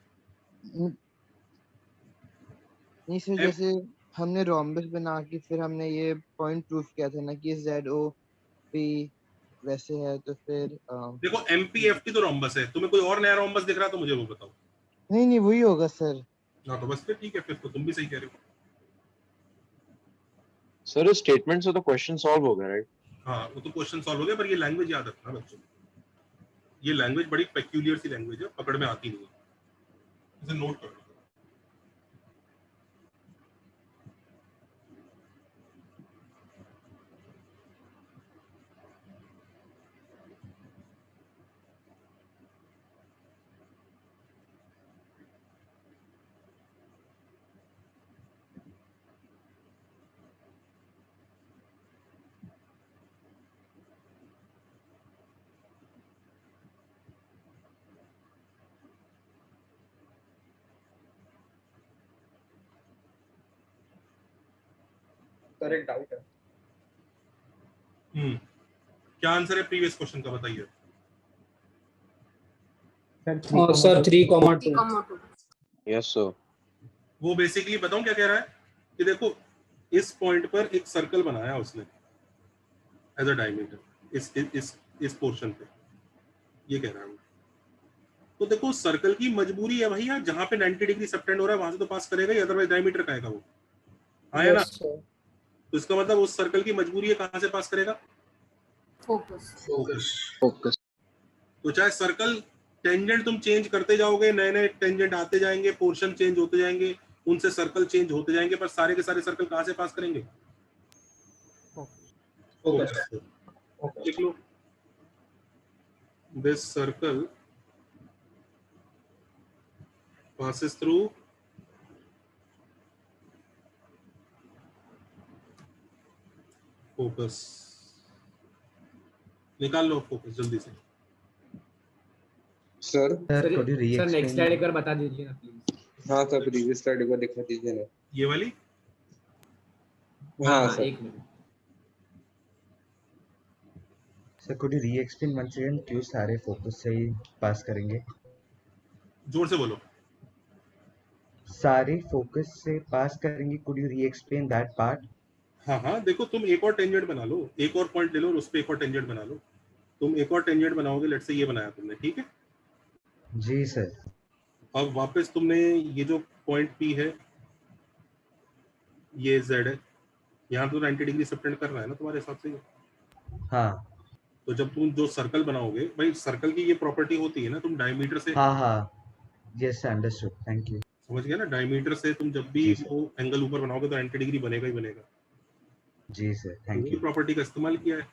नहीं सर, जैसे हमने रोम्बस बना के फिर हमने ये पॉइंट प्रूफ किया था ना कि ZOP वैसे है, तो फिर देखो MPFT तो रोम्बस है, तुम्हें कोई और नया रोम्बस दिख रहा है तो मुझे वो बताओ। नहीं वही होगा सर। हाँ तो बस फिर ठीक है, फिर तो तुम भी सही कह रहे हो। सर इस स्टेटमेंट से तो क्वेश्चन सॉल्व हो गया, राइट? हाँ वो तो क्वेश्चन सॉल्व हो गया, पर ये लैंग्वेज याद रखना बच्चों, ये लैंग्वेज बड़ी पेक्यूलियर सी लैंग्वेज है, पकड़ में आती नहीं है, इसे नोट करो। सर एक डाउट है। क्या आंसर है प्रीवियस क्वेश्चन का बताइए? सर 3,2। Yes sir. वो बेसिकली बताऊं क्या कह रहा है कि देखो इस पॉइंट पर एक सर्कल बनाया उसने एज अ डायमीटर, इस पोर्शन पे, ये कह रहा है। तो देखो सर्कल की मजबूरी है भैया, जहां पे 90 डिग्री सबटेंड हो रहा है वहां से तो पास करेगा ही, अदरवाइज डायमीटर का आएगा वो, आया ना? तो इसका मतलब उस सर्कल की मजबूरी है, कहां से पास करेगा? फोकस। तो चाहे सर्कल टेंजेंट तुम चेंज करते जाओगे, नए नए टेंजेंट आते जाएंगे, पोर्शन चेंज होते जाएंगे, उनसे सर्कल चेंज होते जाएंगे, पर सारे के सारे सर्कल कहां से पास करेंगे? फोकस। देख लो, this circle passes through focus निकाल लो, फोकस जल्दी से। सर सर नेक्स्ट स्लाइड एक बार बता दीजिए ना प्लीज। हाँ सर प्रीवियस स्लाइड को दिखा दीजिए ना। ये वाली? हाँ सर। एक minute sir could you re-explain once again क्यों सारे फोकस से ही पास करेंगे? जोर से बोलो। सारे फोकस से पास करेंगे, could you re-explain that part? हाँ हाँ, देखो तुम एक और टेंजेंट बना लो, एक और पॉइंट ले लो और उस पे एक और टेंजेंट बना लो। तुम एक और टेंजेंट बनाओगे, लेट्स से ये बनाया तुमने, ठीक है? जी सर। अब वापस तुमने ये जो पॉइंट P है, ये Z है, यहाँ तो 90 डिग्री सबटेंड कर रहा है ना तुम्हारे हिसाब से? हाँ तो जब तुम जो सर्कल बनाओगे, भाई सर्कल की ये प्रॉपर्टी होती है ना, तुम डायमीटर से, हाँ यस अंडरस्टूड, थैंक यू। समझ गया ना? डायमीटर से तुम जब भी वो एंगल ऊपर बनाओगे तो 90 डिग्री बनेगा ही बनेगा। जी sir thank you you. Property का इस्तेमाल किया है।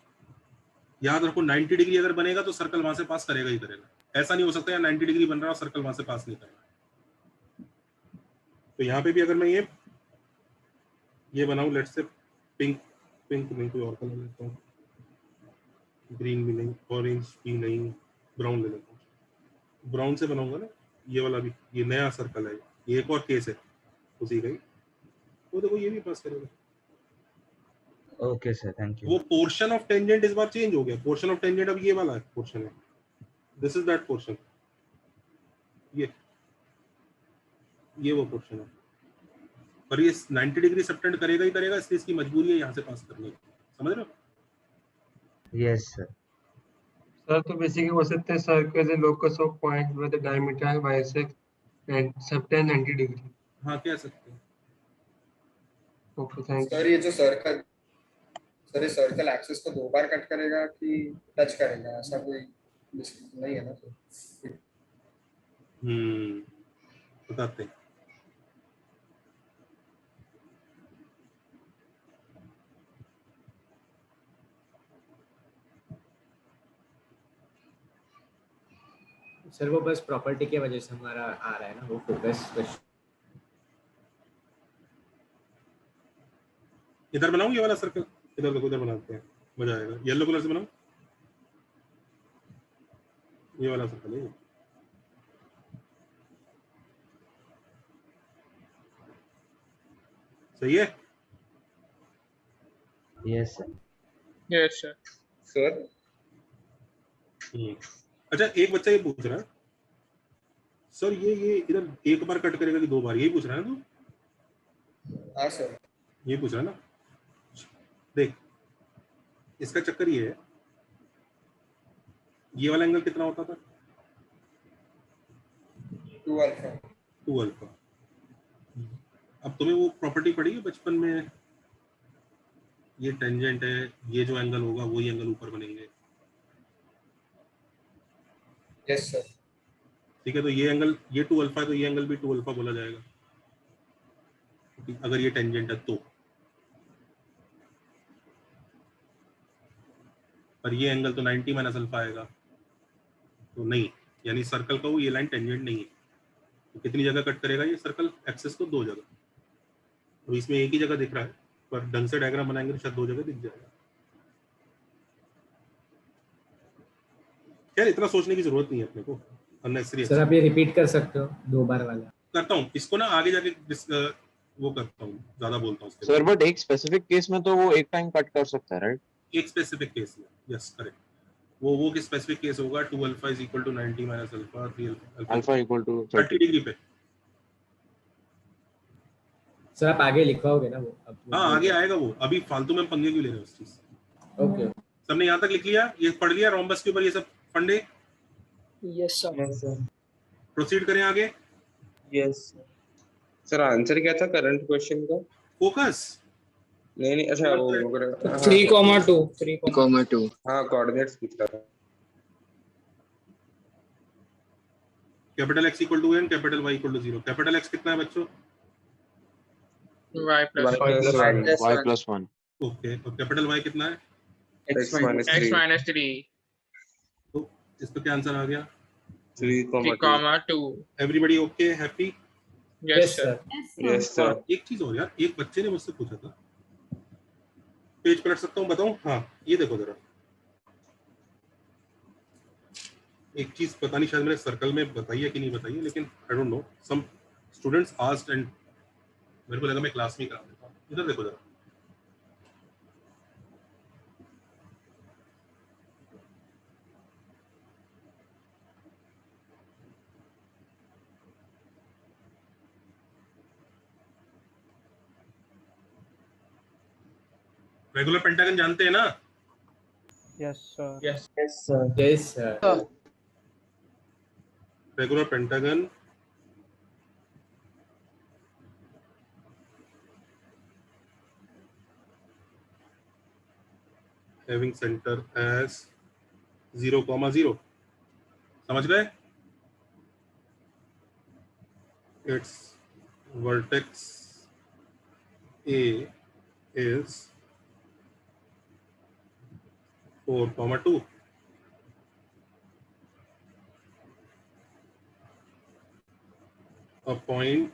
याद रखो 90 डिग्री अगर बनेगा तो सर्कल वहां से पास करेगा ही करेगा। ऐसा नहीं हो सकता यार 90 डिग्री बन रहा है और सर्कल वहां से पास नहीं कर रहा। तो यहाँ पे भी अगर मैं ये बनाऊं, लेट्स से पिंक नहीं, कोई और कलर लेता हूँ, ग्रीन भी नहीं, ऑरेंज भी नहीं, ब्राउन ले लेता हूँ। ब्राउन से बनाऊंगा ना ये वाला भी, ये नया सर्कल है, ये एक और केस है उसी का ही। वो देखो ये भी पास करेगा। Okay sir thank you. वो पोर्शन ऑफ टेंजेंट इस बार चेंज हो गया। पोर्शन ऑफ टेंजेंट अब ये वाला पोर्शन है, दिस इज दैट पोर्शन, ये वो पोर्शन है। पर ये 90 डिग्री सबटेंड करेगा ही करेगा, इसलिए इसकी मजबूरी है यहाँ से पास करने की। समझ रहे हो? Yes sir. सर तो बेसिकली बोल सकते हैं circle is locus of point with the diameter bisect and subtend 90 degree. हाँ कह सकते हैं। Okay thank you. सर ये जो सर्कल, सर ये सर्कल एक्सिस को 2 बार कट करेगा कि टच करेगा, ऐसा कोई नहीं है ना सर? बताते हैं। सर वो बस प्रॉपर्टी की वजह से हमारा आ रहा है ना वो फोकस। इधर बनाऊं ये वाला सर्कल? इधर देखो, इधर बनाते हैं, मजा आएगा। येलो कलर से बनाऊं ये वाला सर्कल है। सही है? Yes sir. Yes sir. Sir अच्छा एक बच्चा ये पूछ रहा है सर, ये इधर एक बार कट करेगा कि 2 बार, यही पूछ रहा है ना तू? हाँ सर ये पूछ रहा है ना। देख इसका चक्कर ये है, ये वाला एंगल कितना होता था? 2 अल्फा। अब तुम्हें वो प्रॉपर्टी पड़ी है बचपन में, ये टेंजेंट है, ये जो एंगल होगा वही एंगल ऊपर बनेंगे। Yes sir. ठीक है, तो ये एंगल, ये 2 अल्फा है तो ये एंगल भी 2 अल्फा बोला जाएगा अगर ये टेंजेंट है तो। पर ये एंगल तो 90 माइनस अल्फा आएगा, तो नहीं, यानी सर्कल का वो ये लाइन टेंजेंट नहीं है। तो कितनी जगह कट करेगा ये सर्कल एक्सिस को? 2 जगह। तो इसमें एक ही जगह दिख रहा है, पर ढंग से डायग्राम बनाएंगे तो शायद 2 जगह दिख जाएगा। यार इतना सोचने की जरूरत नहीं है अपने को, अननेसेसरी। सर आप ये रिपीट कर सकते हो 2 बार वाला? करता हूँ इसको ना, आगे जाके वो करता हूँ, ज्यादा बोलता हूँ सर बट एक स्पेसिफिक केस में तो वो एक टाइम कट कर सकता है, राइट? एक स्पेसिफिक केस में, यस करेक्ट। वो किस स्पेसिफिक केस होगा? 2 alpha is equal to 90 minus alpha, 3 alpha equal to 30 degree पे। सर आप आगे लिखवाओगे ना वो? हाँ आगे आएगा वो, अभी फालतू में पंगे क्यों ले रहे हो उस चीज? ओके सबने यहाँ तक लिख लिया, ये पढ़ लिया रोम्बस के ऊपर ये सब फंडे? Yes sir. प्रोसीड करें आगे। Yes sir. आंसर क्या था करंट क्वेश्चन का? फोकस नहीं अच्छा वो 3,2 हाँ कोऑर्डिनेट्स पूछ रहा था। Capital X equal to n, capital Y equal to 0। Capital X कितना है बच्चों? y plus 1। ओके, और कैपिटल Y कितना है? x minus 3। तो इसका क्या आंसर आ गया? 3,2। Everybody okay, happy? Yes sir. Yes sir. एक चीज और यार, एक बच्चे ने मुझसे पूछा था पेज पलट सकता हूँ, बताऊँ? हाँ, ये देखो जरा, एक चीज पता नहीं शायद मैंने सर्कल में बताई है कि नहीं बताई है, लेकिन I don't know, some students asked and मेरे को लगा मैं क्लास में ही करा देता हूँ। इधर देखो जरा, रेगुलर पेंटागन जानते हैं ना? Yes, sir. Yes, sir. Yes, sir. Regular pentagon having center as 0,0, समझ गए? Its vertex A is 4,2. A point,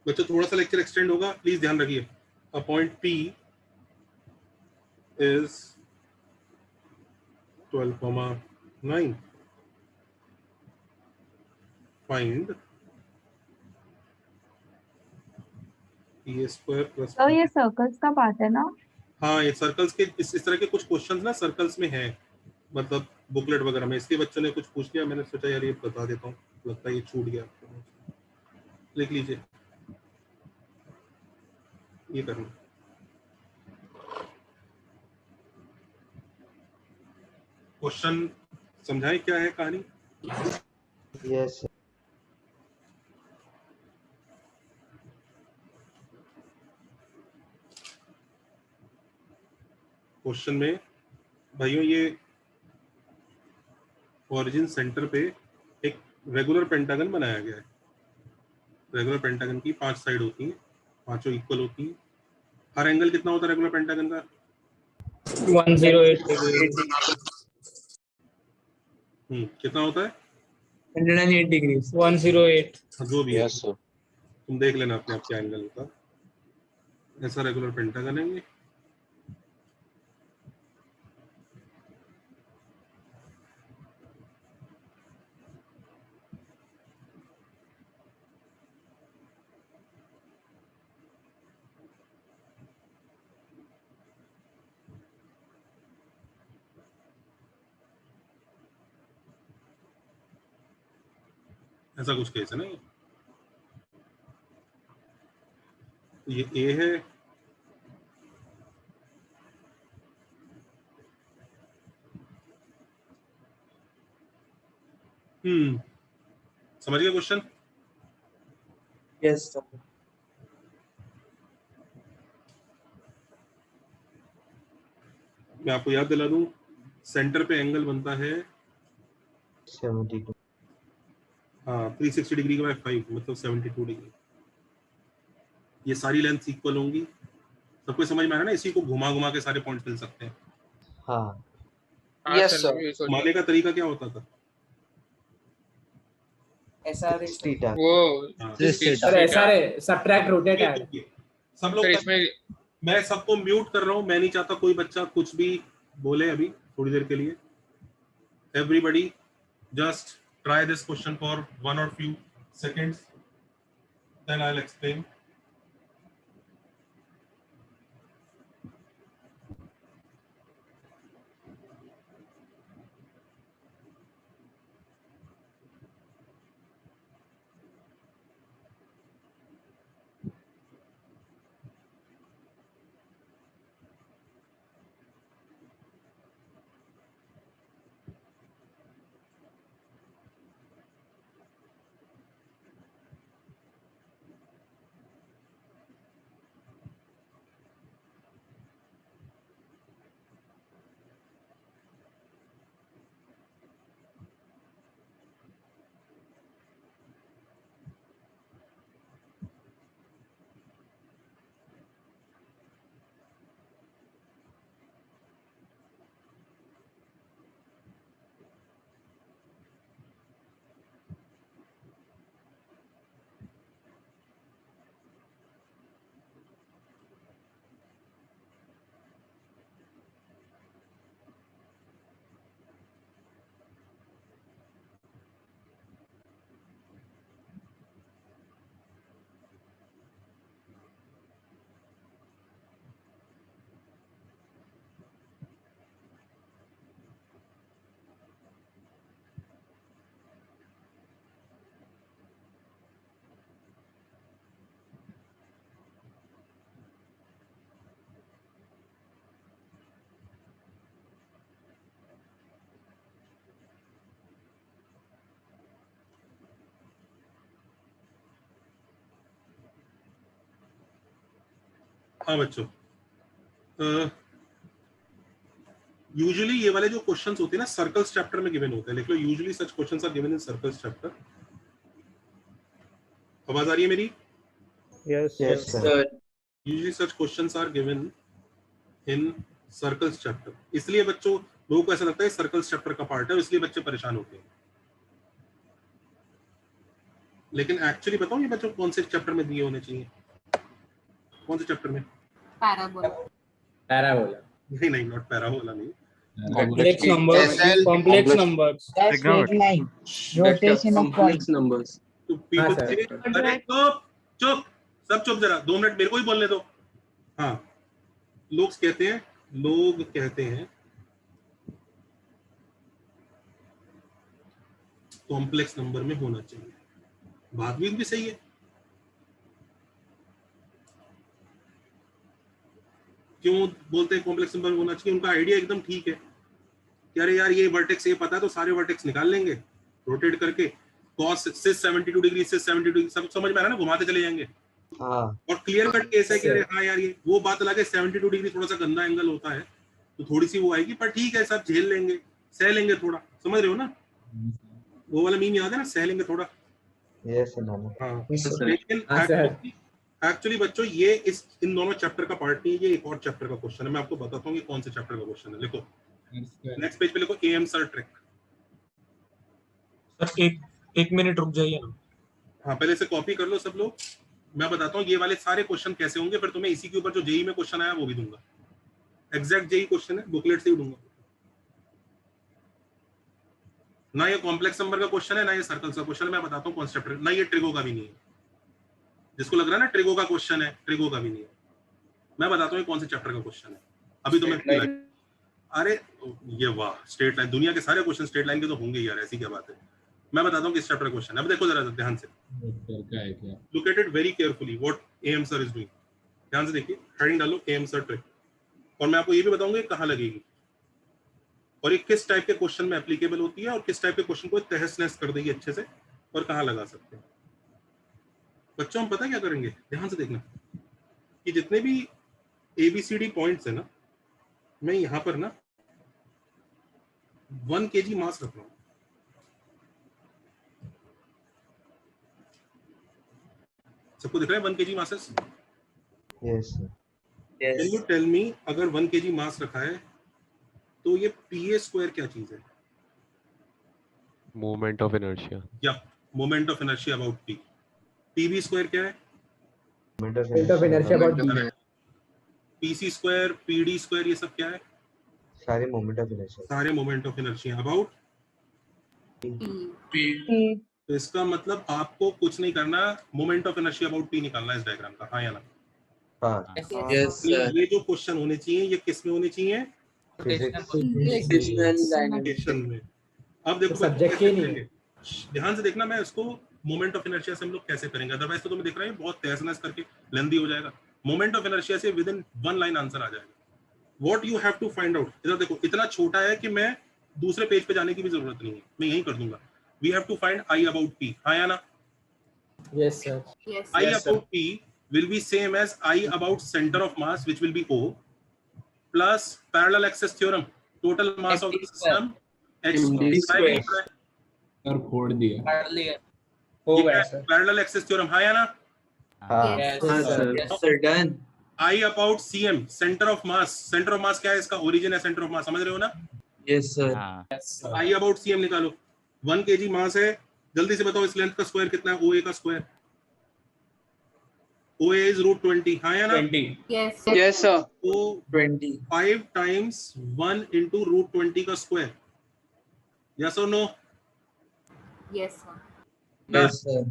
बच्चों थोड़ा सा लेक्चर एक्सटेंड होगा, प्लीज ध्यान रखिए। A point P is 12,9. Find P square plus तो ये सर्कल्स का पार्ट है ना? हाँ, ये सर्कल्स के इस तरह के कुछ क्वेश्चंस ना सर्कल्स में हैं, मतलब बुकलेट वगैरह में। इसके बच्चों ने कुछ पूछ लिया, मैंने सोचा यार ये बता देता हूँ, लगता है ये छूट गया आपको। लिख लीजिए, ये करना। क्वेश्चन समझाएं क्या है कहानी? यस क्वेश्चन में भाइयों ये ओरिजिन सेंटर पे एक रेगुलर पेंटागन बनाया गया है। रेगुलर पेंटागन की 5 साइड होती हैं, पांचों इक्वल होती हैं। हर एंगल कितना होता है रेगुलर पेंटागन का? 108 degree. कितना होता है? 108 degrees. 108. जो भी है यस सर। तुम देख लेना अपने आप के एंगल का। ऐसा रेगुलर पेंटागन है ये। ऐसा कुछ केस है ना, ये ए है, समझ गए क्वेश्चन? Yes, sir. मैं आपको याद दिला दूं, सेंटर पे एंगल बनता है 72. हाँ 360 डिग्री का 5 मतलब 72 डिग्री। ये सारी लेंथ इक्वल होंगी, सबको समझ में आ रहा है ना? इसी को घुमा घुमा के सारे पॉइंट मिल सकते हैं। हाँ यस सर। घुमाने का तरीका क्या होता था? SRA थीटा वो sir SRA subtract rotate add. सब लोग इसमें मैं सबको म्यूट कर रहा हूँ, मैं नहीं चाहता कोई बच्चा कुछ भी बोले अभी थोड़ी देर के लिए। Everybody just try this question for 1 or few seconds, then I'll explain. हाँ बच्चों, यूजुअली ये वाले जो क्वेश्चंस होते हैं ना सर्कल्स चैप्टर में गिवन होते हैं, लिख लो usually such questions are given in circles chapter. आवाज आ रही है मेरी? Yes, Yes, sir. sir. Usually such questions are given in circles chapter, इसलिए बच्चों लोगों को ऐसा लगता है सर्कल्स चैप्टर का पार्ट है, इसलिए बच्चे परेशान होते हैं। लेकिन एक्चुअली बताओ ये बच्चों कौन से चैप्टर में दिए होने चाहिए? कौन से चैप्टर में? पैराबोला। पैराबोला नहीं, नॉट पैराबोला नहीं। Complex numbers. Complex numbers. straight line, rotation of complex points. numbers. तो people say, अरे चुप सब चुप, जरा 2 मिनट मेरे को ही बोलने दो। हाँ, लोग कहते हैं कॉम्प्लेक्स नंबर में होना चाहिए, बात भी सही है। क्यों बोलते हैं कॉम्प्लेक्स नंबर होना चाहिए? उनका आइडिया एकदम ठीक है कि अरे यार ये वर्टेक्स ये पता है तो सारे वर्टेक्स निकाल लेंगे रोटेट करके, cos सिस 72 डिग्री सिस 72 डिग्री सब समझ में आ रहा है ना, घुमाते चले जाएंगे। हाँ। और क्लियर कट केस है कि अरे हाँ यार ये वो बात अलग है, 72 डिग्री थोड़ा सा गंदा एंगल होता है तो थोड़ी सी वो आएगी, पर ठीक है सब झेल लेंगे, सह लेंगे थोड़ा, समझ रहे हो ना? वो वाला मीम याद है ना, सह लेंगे थोड़ा। Yes, sir. हाँ, लेकिन एक्चुअली बच्चों ये इन दोनों चैप्टर का पार्ट नहीं है, ये एक और चैप्टर का क्वेश्चन है। मैं आपको बताता हूँ कि कौन से चैप्टर का क्वेश्चन है। लिखो नेक्स्ट पेज पे लिखो एम सर ट्रिक। सर एक मिनट रुक जाइए ना। हाँ, पहले से कॉपी कर लो सब लोग। मैं बताता हूँ ये वाले सारे क्वेश्चन कैसे होंगे, फिर तुम्हें इसी के ऊपर जो जेई में क्वेश्चन आया वो भी दूंगा। एग्जैक्ट जेई क्वेश्चन है, बुकलेट से ही दूंगा। ना ये कॉम्प्लेक्स नंबर का क्वेश्चन है, ना ये सर्कल का क्वेश्चन है। मैं बताता हूँ कौन सा चैप्टर, ना ये ट्रिगो का भी नहीं है। जिसको लग रहा है ना ट्रिगो का क्वेश्चन है, ट्रिगो का भी नहीं है। मैं बताता हूँ कौन से चैप्टर का क्वेश्चन है। अभी तो मैं अरे ये वाह, स्ट्रेट लाइन, दुनिया के सारे क्वेश्चन स्ट्रेट लाइन के तो होंगे यार, ऐसी क्या बात है। मैं बताता हूँ किस चैप्टर का क्वेश्चन है। अब देखो जरा ध्यान से, look at it very carefully what am sir is doing. ध्यान से देखिए, हेडिंग डालो एम सर ट्रिक, और मैं आपको ये भी बताऊंगा कहाँ लगेगी और ये किस टाइप के क्वेश्चन में एप्लीकेबल होती है और किस टाइप के क्वेश्चन को तहस नहस कर देगी अच्छे से और कहाँ लगा सकते हैं। बच्चों हम पता क्या करेंगे, ध्यान से देखना कि जितने भी ABCD पॉइंट्स है ना, मैं यहाँ पर ना 1 kg मास रख रहा हूँ। सबको दिख रहा है 1 kg masses? Yes, sir. Can you tell me, अगर 1 kg मास रखा है तो ये PA स्क्वायर क्या चीज है? Moment of inertia. या moment of inertia about P। PB square क्या है? Moment of inertia about B। PC square, PD square, ये सब क्या है? सारे मोमेंट ऑफ इनर्शिया। सारे moment of inertia about P. तो इसका मतलब आपको कुछ नहीं करना, moment of inertia about P निकालना है इस डायग्राम का। हाँ या ना? हाँ। Yes, sir. ये जो क्वेश्चन होने चाहिए ये किस में होने चाहिए? रोटेशन में। अब देखो सब्जेक्ट के नहीं, ध्यान से देखना, मैं इसको मोमेंट ऑफ इनर्शिया से हम लोग कैसे करेंगे, अदरवाइज तो तुम्हें दिख रहा है बहुत तहस-नहस करके लेंथी हो जाएगा। मोमेंट ऑफ इनर्शिया से विद इन 1 लाइन आंसर आ जाएगा। What you have to find out, इधर देखो इतना छोटा है कि मैं दूसरे पेज पे जाने की भी जरूरत नहीं है, मैं यही कर दूंगा। We have to find I about P। हाँ या ना? Yes sir. I about P will be same as I about center of mass, which will be O, plus parallel axis theorem, total mass of the system x square। Sir खोड़ दिया। हो गया sir. parallel axis theorem, हाँ या ना? Yes, sir. Done. I about CM, center of mass। center of mass क्या है? इसका origin है center of mass, समझ रहे हो ना? Yes, sir. I about CM निकालो। 1 kg मास है, जल्दी से बताओ इस लेंथ का स्क्वायर कितना है? OA का स्क्वायर। OA is √20, हाँ या ना? 20. Yes. Yes, sir. तो 20. 5 times 1 into √20 का square. Yes or no? Yes, sir. Yes, sir.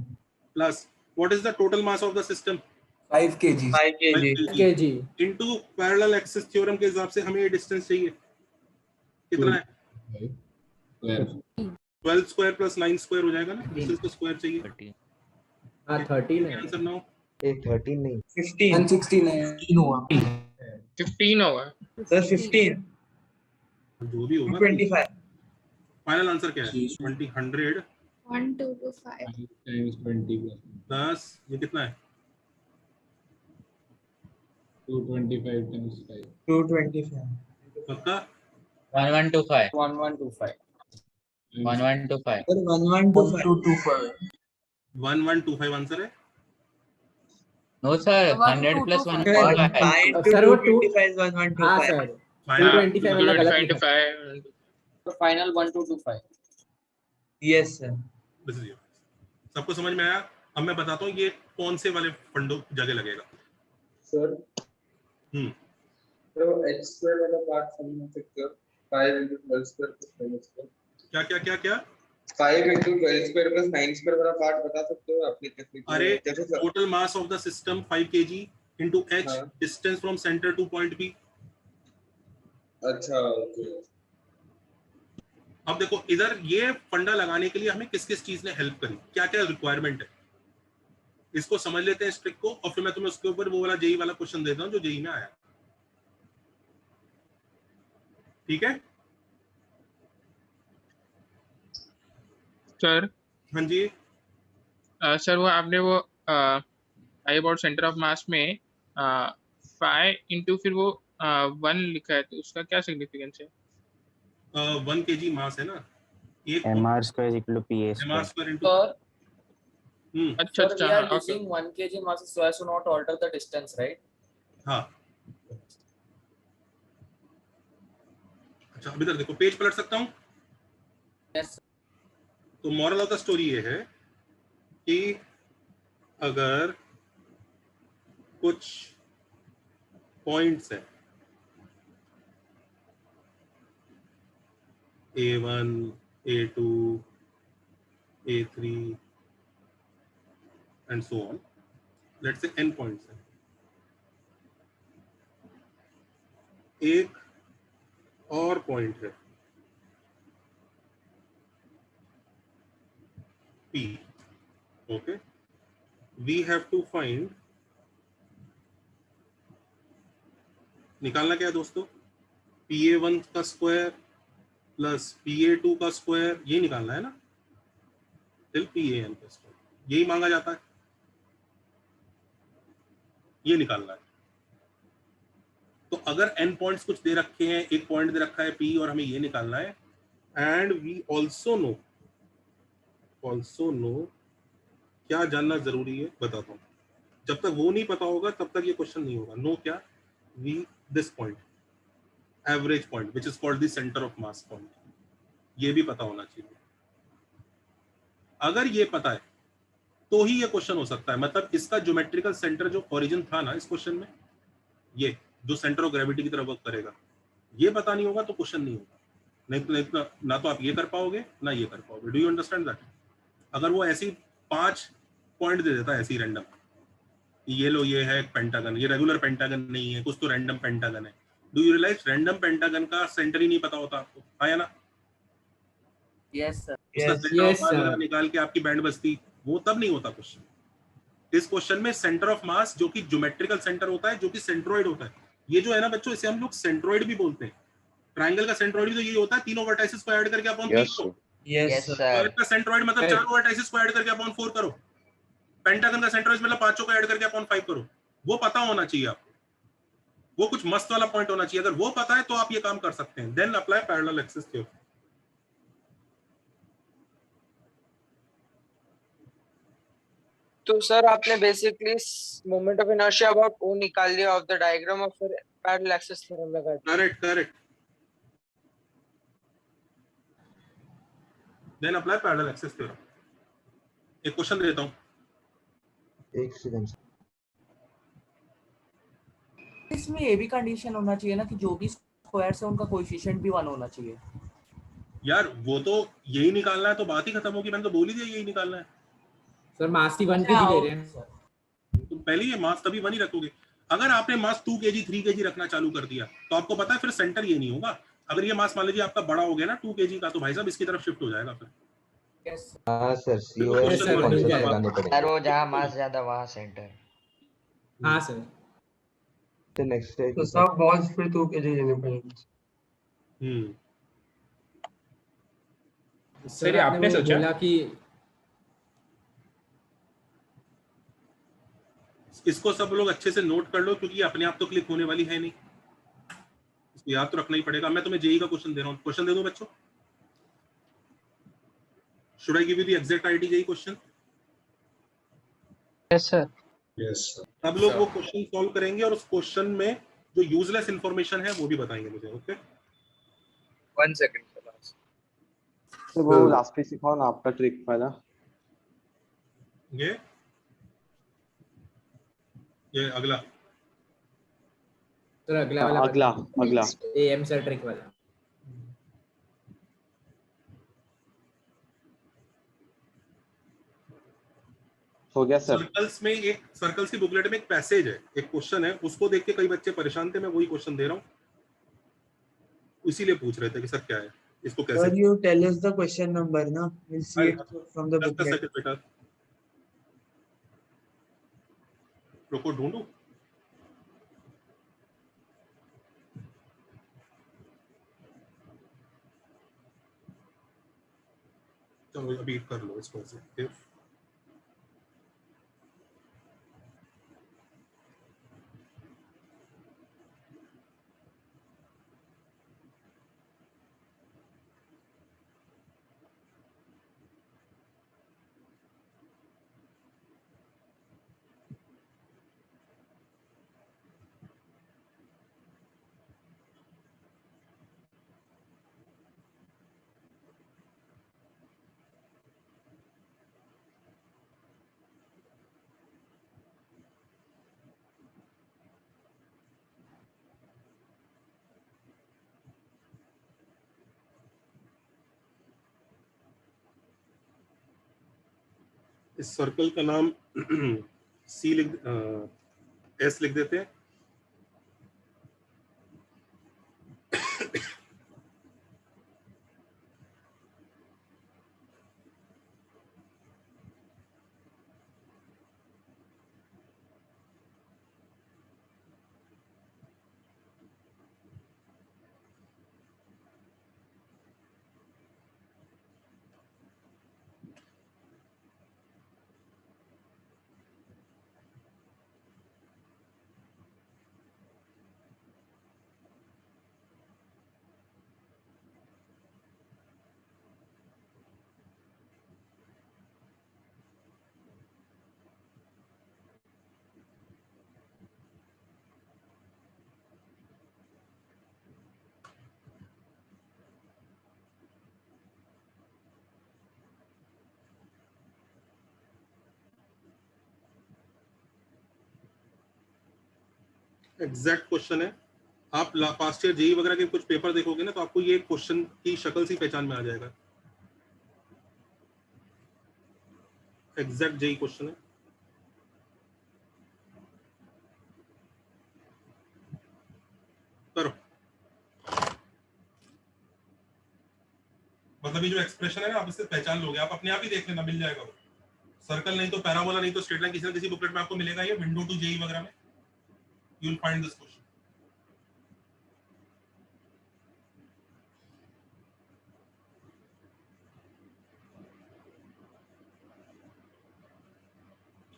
Plus what is the total mass of the system? 5 kg. 5 kg. into parallel axis theorem के हिसाब से हमें ये डिस्टेंस चाहिए कितना है? 12 स्क्वायर प्लस 9 स्क्वायर हो जाएगा ना, डिस्टेंस का स्क्वायर चाहिए। हाँ 13 है आंसर नाउ। 13 नहीं 15. 116 है। 15 होगा सर। 15 जो भी होगा 25. फाइनल आंसर क्या है? 20 100 1 2 2 5 टाइम्स 20 प्लस ये कितना है? 225 times 5. 225. पक्का 1125. 1125. 1125. Sir, 1125. 1125 आंसर है। No sir, 100 plus 125. सर वो 225 is हाँ 1125. सर 225 वाला गलत लिखा है। तो फाइनल 1225. Yes sir. बस ये सबको समझ में आया। अब मैं बताता हूँ ये कौन से वाले फंडों जगह लगेगा। सर तो h square वाला पार्ट समझ सकते हो 5 into 12 square plus 9 square क्या क्या क्या क्या 5 into 12 square plus 9 square वाला पार्ट बता सकते हो आपने कैसे किया? अरे कैसे sir? Total mass of the system 5 kg into h distance from centre two point B। अच्छा ओके। अब देखो इधर ये फंडा लगाने के लिए हमें किस किस चीज ने हेल्प करी, क्या क्या रिक्वायरमेंट है, इसको समझ लेते हैं इस ट्रिक को, और फिर मैं तुम्हें उसके ऊपर वो वाला जेई वाला क्वेश्चन देता हूं जो जेई में आया। ठीक है सर? हाँ जी सर वो आपने वो आई अबाउट सेंटर ऑफ मास में 5 इंटू फिर वो 1 लिखा है, तो उसका क्या सिग्निफिकेंस है? 1 kg मास है ना, एक mr square is equal to pa mr square. square into अच्छा Sir, we are okay. using 1 kg mass so as to not alter the distance, right? हाँ अच्छा अब इधर देखो पेज पलट सकता हूँ। Yes. तो मॉरल ऑफ द स्टोरी ये है कि अगर कुछ पॉइंट्स है A1, A2, A3 and so on, let's say n points है, एक और पॉइंट है P, okay, we have to find, निकालना क्या है दोस्तों, PA1 का स्क्वायर प्लस PA2 का स्क्वायर, ये निकालना है ना, टिल PAN का स्क्वायर, यही मांगा जाता है, ये निकालना है। तो अगर n पॉइंट्स कुछ दे रखे हैं, एक पॉइंट दे रखा है P और हमें ये निकालना है, एंड वी ऑल्सो नो क्या जानना जरूरी है बताता हूं। जब तक वो नहीं पता होगा तब तक ये क्वेश्चन नहीं होगा। नो क्या, we this point average point which is called the centre of mass point, ये भी पता होना चाहिए। अगर ये पता है तो ही ये क्वेश्चन हो सकता है, मतलब इसका ज्योमेट्रिकल सेंटर जो ओरिजिन था ना इस क्वेश्चन में, ये जो सेंटर ऑफ ग्रेविटी की तरफ वर्क करेगा, ये पता नहीं होगा तो क्वेश्चन नहीं होगा। नहीं तो ना तो आप ये कर पाओगे ना ये कर पाओगे। Do you understand that? अगर वो ऐसी 5 पॉइंट दे देता है ऐसी रैंडम, ये लो ये है एक पेंटागन, ये रेगुलर पेंटागन नहीं है, कुछ तो रैंडम पेंटागन है। Do you realise random pentagon का सेंटर ही नहीं पता होता आपको, आया ना? Yes sir. yes, निकाल के आपकी बैंड बजती, वो तब नहीं होता क्वेश्चन। इस क्वेश्चन में सेंटर ऑफ मास जो कि ज्योमेट्रिकल सेंटर होता है, जो कि सेंट्रोइड होता है, ये जो है ना बच्चों, इसे हम लोग सेंट्रोइड भी बोलते हैं। ट्रायंगल का सेंट्रोइड भी तो ये होता है, तीनों वर्टाइसेस को ऐड करके अपॉन 3 करो। Yes sir. का सेंट्रोइड मतलब 4 वर्टाइसेस को ऐड करके अपॉन 4 करो। पेंटागन का सेंट्रोइड मतलब 5 को ऐड करके अपॉन 5 करो। वो पता होना चाहिए आपको, वो कुछ मस्त वाला पॉइंट होना चाहिए। अगर वो पता है तो आप ये काम कर सकते हैं। Then apply parallel axis theorem. तो सर आपने basically moment of inertia about O निकाल लिया ऑफ द डायग्राम और फिर पैरेलल एक्सिस थ्योरम लगा दिया। Correct. Then apply parallel axis theorem. एक क्वेश्चन देता हूं, एक सेकंड। इसमें ये भी कंडीशन होना चाहिए ना कि जो भी स्क्वायर्स है उनका कोएफिशिएंट भी 1 होना चाहिए। यार वो तो यही निकालना है तो बात ही खत्म होगी। मैंने तो बोल ही दिया यही निकालना है। सर मास ही 1 kg ले रहे हैं तो पहले ये मास तभी 1 ही रखोगे। अगर आपने मास 2 kg 3 kg रखना चालू कर दिया तो आपको पता है फिर सेंटर ये नहीं होगा। अगर ये मास मान लीजिए आपका बड़ा हो गया ना 2 kg का, तो भाई साहब इसकी तरफ शिफ्ट हो जाएगा फिर। हाँ सर, COS कॉन्सेप्ट लगाने पड़ेंगे। सर वो जहाँ मास ज्यादा वहाँ सेंटर। हाँ सर। तो नेक्स्ट है तो सब बॉल्स फिर 2 kg लेने पड़ेंगे। सर आपने आपने वो सोचा? बोला कि इसको सब लोग अच्छे से नोट कर लो, क्योंकि ये अपने आप तो क्लिक होने वाली है नहीं, इसको याद तो रखना ही पड़ेगा। मैं तुम्हें जेई का क्वेश्चन दे रहा हूँ, क्वेश्चन दे दूं बच्चों? Should I give you the exact ID JEE question? Yes sir. Yes सब लोग वो क्वेश्चन सॉल्व करेंगे और उस क्वेश्चन में जो यूजलेस इंफॉर्मेशन है वो भी बताएंगे मुझे। Okay 1 second sir. तो वो लास्ट पे सिखाओ ना आपका ट्रिक वाला। ये अगला तो अगला वाला अगला एएम सर ट्रिक वाला। हो गया सर। सर्कल्स की बुकलेट में एक पैसेज है, एक क्वेश्चन है, उसको देख के कई बच्चे परेशान थे, मैं वही क्वेश्चन दे रहा हूँ, इसीलिए पूछ रहे थे कि सर क्या है, इसको कैसे। Sir, you tell us the question number, na? We'll see it from the booklet. बेटा रुको ढूंढूं। चलो अभी कर लो इसको ऐसे। इस सर्कल का नाम एस लिख देते हैं। एग्जैक्ट क्वेश्चन है। आप पास्ट ईयर जेई वगैरह के कुछ पेपर देखोगे ना, तो आपको ये क्वेश्चन की शक्ल से पहचान में आ जाएगा। एग्जैक्ट जेई क्वेश्चन है। करो, मतलब ये जो एक्सप्रेशन है ना, आप इससे पहचान लोगे, आप अपने आप ही देख लेना, मिल जाएगा वो। सर्कल नहीं तो पैराबोला, नहीं तो स्ट्रेट लाइन, किसी न किसी बुकलेट में आपको मिलेगा। ये विंडो टू जेई वगैरह में you will find this question.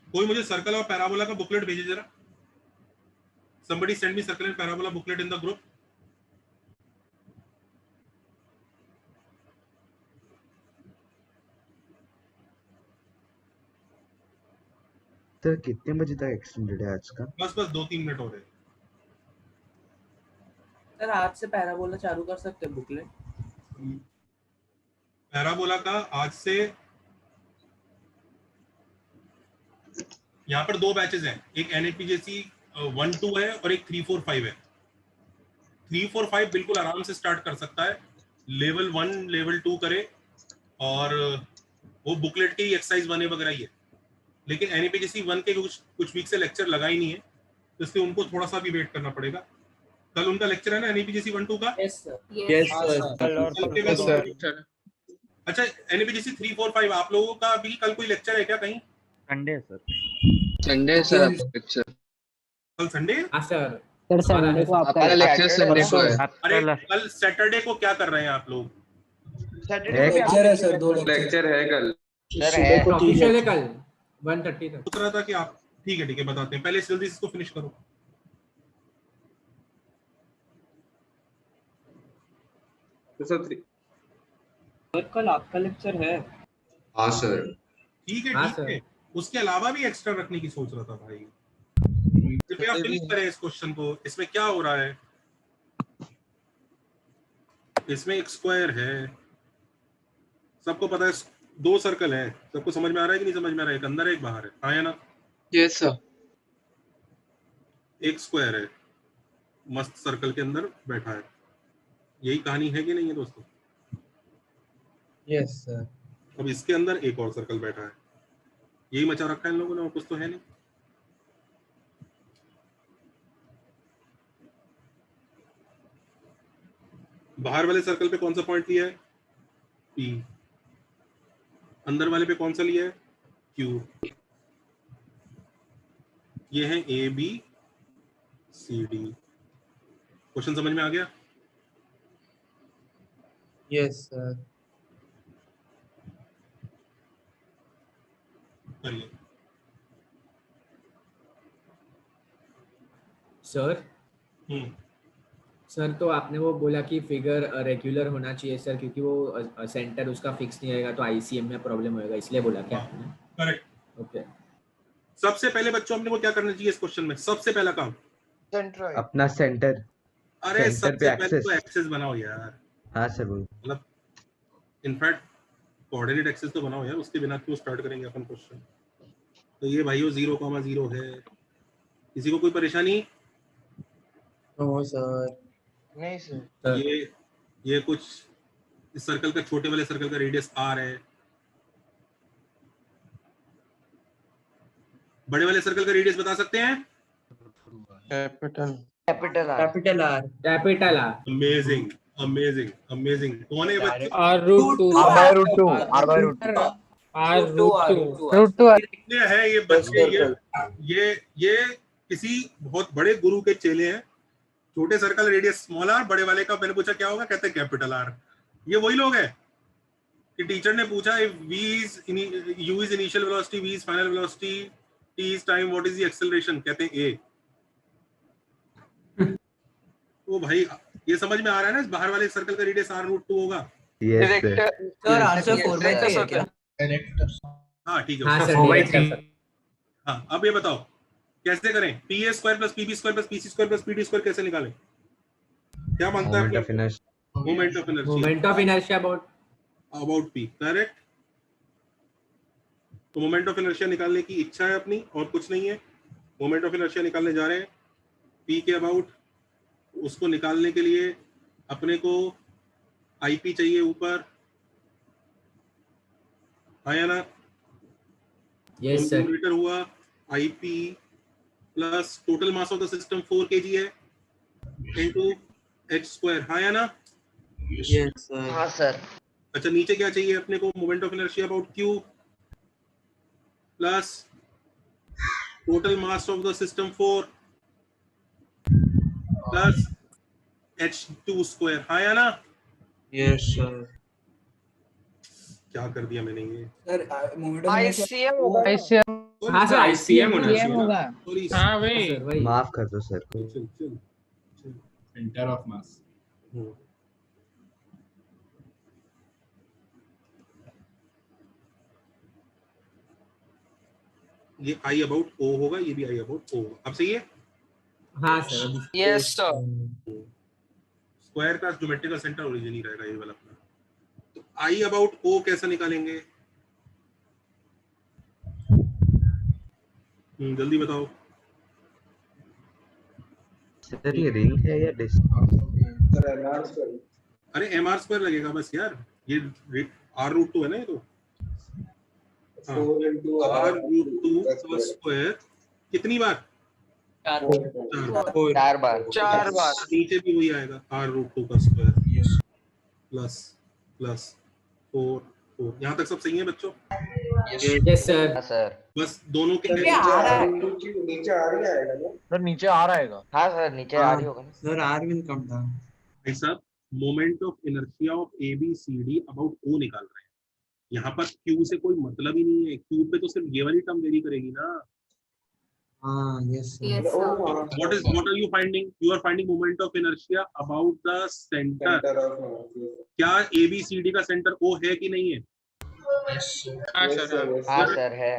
कोई मुझे सर्कल और पैराबोला का बुकलेट भेजे जरा। somebody send me circle and parabola booklet in the group. Sir कितने बजे तक एक्सटेंडेड है आज का? बस 2-3 मिनट हो रहे। सर आज से पैराबोला चालू कर सकते हैं बुकलेट? पैराबोला का आज से यहाँ पर 2 बैचेस हैं, एक NAPJC 1-2 है और एक 3-4-5 है। 3-4-5 बिल्कुल आराम से स्टार्ट कर सकता है, लेवल 1 लेवल 2 करे, और वो बुकलेट के ही एक्सरसाइज 1A वगैरह ही है। लेकिन NAPJC 1 के कुछ वीक से लेक्चर लगा ही नहीं है, तो इसलिए उनको थोड़ा सा भी वेट करना पड़ेगा। कल उनका लेक्चर है ना NAPJC 1-2 का? Yes sir. अच्छा, NAPJC 3-4-5 आप लोगों का भी कल कोई लेक्चर है क्या कहीं? Sunday sir. संडे सर आपका लेक्चर? कल संडे? हाँ सर। संडे को आपका लेक्चर संडे को है। अरे कल सैटरडे को क्या कर रहे हैं आप लोग? लेक्चर है सर, 2 लेक्चर है कल। सर है ऑफिशियल है कल 1:30 तक। सोच रहा था कि आप ठीक है बताते हैं, पहले जल्दी इसको फिनिश करो। तो सर कल आपका लेक्चर है? हाँ सर। ठीक हाँ, है सर। उसके अलावा भी एक्स्ट्रा रखने की सोच रहा था भाई। कृपया फिनिश करें इस क्वेश्चन को। इसमें क्या हो रहा है, इसमें एक स्क्वायर है, सबको पता है, 2 सर्कल है, सबको समझ में आ रहा है कि नहीं समझ में आ रहा है? एक अंदर है एक बाहर है, हाँ या ना? Yes sir. एक स्क्वायर है मस्त सर्कल के अंदर बैठा है, यही कहानी है कि नहीं है दोस्तों? Yes sir. अब इसके अंदर एक और सर्कल बैठा है, यही मचा रखा है इन लोगों ने, और कुछ तो है नहीं। बाहर वाले सर्कल पे कौन सा पॉइंट लिया है? P। अंदर वाले पे कौन सा लिया है? Q। ये है A B C D। Question समझ में आ गया? Yes sir. करिए सर। सर तो आपने वो बोला कि फिगर रेगुलर होना चाहिए सर, क्योंकि वो सेंटर उसका फिक्स नहीं रहेगा तो आईसीएम में प्रॉब्लम होएगा, इसलिए बोला क्या आपने? करेक्ट। ओके। सबसे पहले बच्चों हमने को क्या करना चाहिए इस क्वेश्चन में? सबसे पहला काम सेंट्रोइड। अपना सेंटर, अरे सेंटर सबसे पे पहले एक्सेस। तो एक्सेस बनाओ यार। हाँ सर वो मतलब इनफैक्ट कोऑर्डिनेट एक्सेस तो बनाओ यार, उसके बिना क्यों स्टार्ट करेंगे अपन क्वेश्चन? तो ये भाइयों 0,0 है, किसी को कोई परेशानी? No sir. नहीं सर। ये कुछ इस सर्कल का, छोटे वाले सर्कल का रेडियस r है, बड़े वाले सर्कल का रेडियस बता सकते हैं? Capital R. Capital R. Capital R. Amazing amazing amazing. कौन है बच्चे? ये है ये बच्चे, ये किसी बहुत बड़े गुरु के चेले हैं। छोटे सर्कल रेडियस स्मॉल आर, बड़े वाले का मैंने पूछा क्या होगा, कहते हैं कैपिटल आर। ये वही लोग हैं कि टीचर ने पूछा if v is u is initial velocity, v is final velocity, t is time, what is the acceleration, कहते हैं a। तो भाई ये समझ में आ रहा है ना, इस बाहर वाले सर्कल का रेडियस r√2 होगा। सर आंसर 4/3 है क्या? हाँ ठीक है। हाँ सर, 4/3। हाँ अब ये बताओ कैसे करें? pa square plus pb square plus pc square plus pd square कैसे निकालें? क्या मानता है? Moment of inertia about p। Correct. तो मोमेंट ऑफ इनर्शिया निकालने की इच्छा है अपनी, और कुछ नहीं है। मोमेंट ऑफ इनर्शिया निकालने जा रहे हैं p के अबाउट। उसको निकालने के लिए अपने को ip चाहिए ऊपर, हाँ या ना? Yes sir. न्यूमरेटर हुआ ip plus total mass of the system 4 kg है इनटू h स्क्वायर, हाँ या ना? Yes sir. हाँ सर। अच्छा नीचे क्या चाहिए अपने को? Moment of inertia about q plus total mass of the system 4 plus h2 square, हाँ या ना? Yes sir. क्या कर दिया मैंने ये? सर मोमेंट आईसीएम होगा। हाँ सर, आईसीएम होना होगा। सॉरी हाँ भाई। माफ कर दो सर को। चल सेंटर ऑफ मास। ये i अबाउट o होगा, ये भी i अबाउट o होगा। अब सही है? हाँ सर। Yes sir. स्क्वायर का ज्योमेट्रिकल सेंटर ओरिजिन ही रहेगा ये वाला अपना। तो i अबाउट o कैसे निकालेंगे? जल्दी बताओ। सर ये रिंग है या डिस्क? अरे mr स्क्वायर लगेगा बस यार, ये r√2 है ना ये तो। r√2 का स्क्वायर कितनी बार? 4 बार। नीचे भी वही आएगा r√2 का स्क्वायर प्लस प्लस 4 यहाँ तक सब सही है बच्चों? Yes sir. बस दोनों के नीचे आ रही आएगा ना सर? नीचे आ रहा है। हाँ सर नीचे आ रही होगा ना sir. R will come down. भाई साहब moment of inertia of ABCD about O निकाल रहे हैं। यहाँ पर Q से कोई मतलब ही नहीं है। Q पे तो सिर्फ ये वाली टर्म वेरी करेगी ना। Yes, sir. Yes, sir. What are you finding? You are finding moment of inertia about the center. क्या ABCD का सेंटर O है कि नहीं है? हाँ सर हाँ सर है।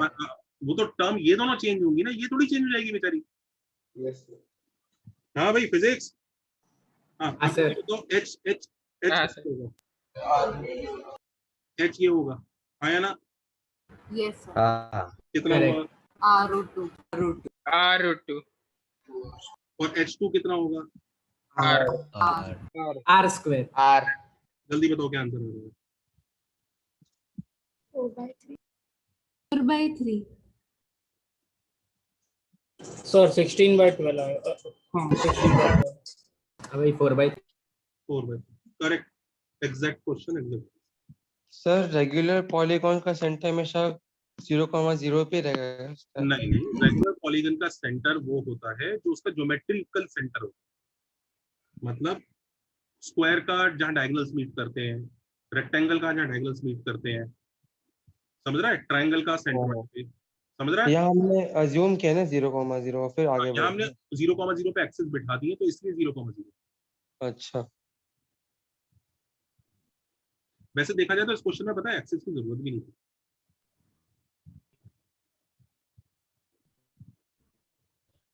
वो तो टर्म ये दोनों चेंज होंगी ना, ये थोड़ी चेंज हो जाएगी बेचारी। हाँ भाई फिजिक्स। हाँ सर। तो H H ये होगा, आया ना? Yes, sir. कितना होगा? R√2. R√2 और H2 कितना होगा? R square. R. जल्दी बताओ क्या आंसर होगा? 4/3. 4/3. सर 16/12 है। हाँ 16/12। भाई 4/3 correct, exact question exact. Sir regular polygon का सेंटर हमेशा 0,0 पे रहेगा? नहीं, रेगुलर पॉलीगन का सेंटर वो होता है जो उसका ज्योमेट्रिकल सेंटर होता है। मतलब स्क्वायर का जहाँ डायगोनल्स मीट करते हैं, रेक्टेंगल का जहाँ डायगोनल्स मीट करते हैं, समझ रहा है? ट्रायंगल का सेंटर, समझ रहा है? यहाँ हमने अज्यूम किया ना 0,0 और फिर आगे यहाँ हमने 0,0 पे एक्सेस बिठा दिए तो इसलिए 0,0। अच्छा, वैसे देखा जाए तो इस क्वेश्चन में पता है एक्सेस की जरूरत भी नहीं थी।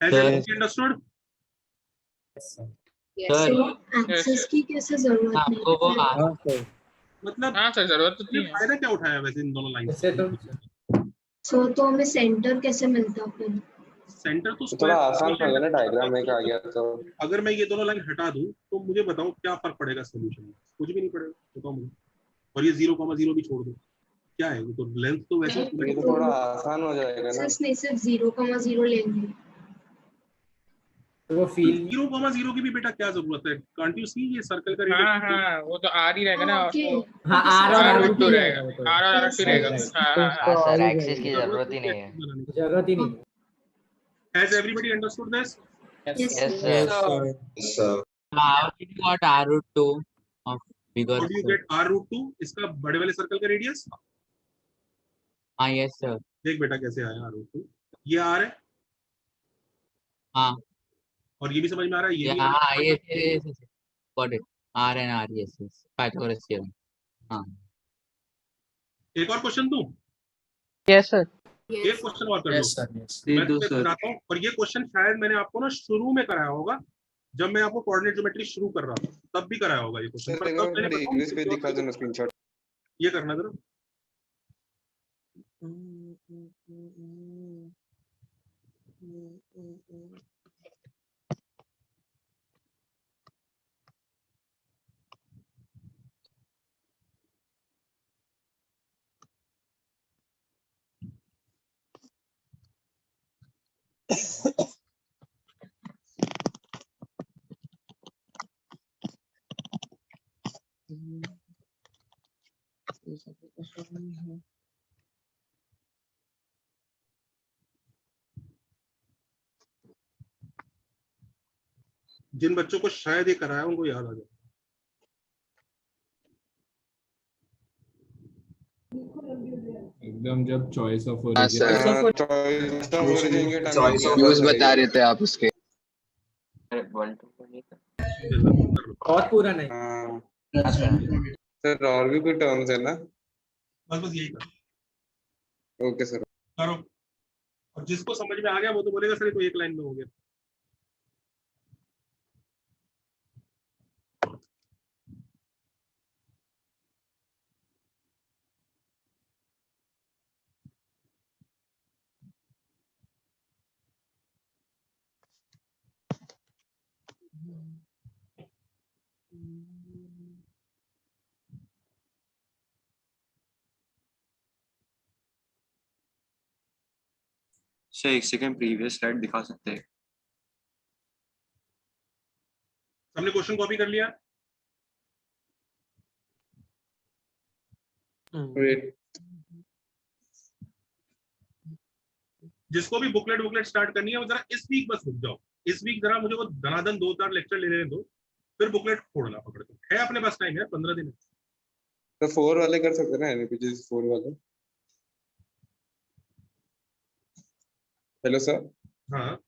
Has everybody understood? एक्सेस की कैसे जरूरत नहीं? मतलब हाँ सर जरूरत तो नहीं है। फायदा क्या उठाया वैसे इन दोनों लाइन से? तो हमें सेंटर कैसे मिलता फिर? सेंटर तो थोड़ा आसान हो गया ना, डायग्राम में आ गया तो। अगर मैं ये दोनों लाइन हटा दूं तो मुझे बताओ क्या फर्क पड़ेगा सॉल्यूशन में? कुछ भी नहीं पड़ेगा, बताओ मुझे। और ये 0,0 भी छोड़ दो, क्या है? वो तो लेंथ तो वैसे ये तो थोड़ा आसान हो जाएगा ना। नहीं, सिर्फ 0,0 लेंगे तो वो फील 0,0 की भी बेटा क्या जरूरत है? कांट यू सी ये सर्कल का हाँ वो तो R ही रहेगा ना। हाँ R और R√2 रहेगा। R और R2 रहेगा। हाँ सर एक्सेस की जरूरत ही नहीं है। जरूरत ही नहीं। Has everybody understood this? Yes sir. Yes sir. How did you got R√2 of bigger? How do you get R√2? इसका बड़े वाले सर्कल का रेडियस? हाँ yes sir. देख बेटा कैसे आया R√2। ये R है। हाँ। और ये भी समझ में आ रहा है? ये भी हाँ yes. Got it. R and R yes. Pythagoras theorem. हाँ। एक और क्वेश्चन दूं? Yes sir. एक क्वेश्चन और कर लो। मैं तुम्हें बताता हूँ। और ये क्वेश्चन शायद मैंने आपको ना शुरू में कराया होगा, जब मैं आपको कोऑर्डिनेट ज्योमेट्री शुरू कर रहा था, तब भी कराया होगा ये क्वेश्चन। इंग्लिश पे दिखा देना स्क्रीनशॉट। ये करना जरा। जिन बच्चों को शायद ये कराया उनको याद आ जाए। एकदम जब चॉइस ऑफ यूज बता रहे थे आप उसके। बहुत पूरा नहीं। सर और भी कोई टर्म्स है ना? बस यही कर। ओके सर करो। और जिसको समझ में आ गया वो तो बोलेगा सर ये तो एक लाइन में हो गया। सर एक सेकंड प्रीवियस स्लाइड दिखा सकते हैं? हमने क्वेश्चन कॉपी कर लिया। जिसको भी बुकलेट स्टार्ट करनी है वो जरा इस वीक बस रुक जाओ। इस वीक जरा मुझे वो धनाधन 2-4 लेक्चर लेने दो, फिर बुकलेट फोड़ना पकड़ के। है अपने पास टाइम है, 15 दिन है। तो 4 वाले कर सकते हैं ना, एनपीजी 4 वाले। Hello sir. हाँ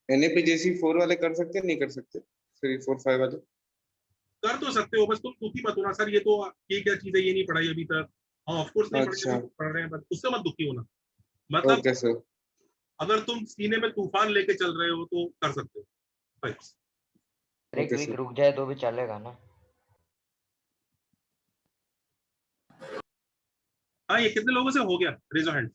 NAPJC 4 वाले कर सकते हैं, नहीं कर सकते? 3, 4, 5 वाले कर तो सकते हो, बस तुम दुखी मत होना सर, ये तो ये क्या चीज है, ये नहीं पढ़ाई अभी तक। हाँ ऑफ कोर्स नहीं पढ़ाई, अच्छा। अभी पढ़ रहे हैं, बस उससे मत दुखी होना। मतलब ओके सर। अगर तुम सीने में तूफान लेके चल रहे हो तो कर सकते हो। Right. एक वीक रुक जाए तो भी चलेगा ना? हाँ ये कितने लोगों से हो गया, रेज हैंड।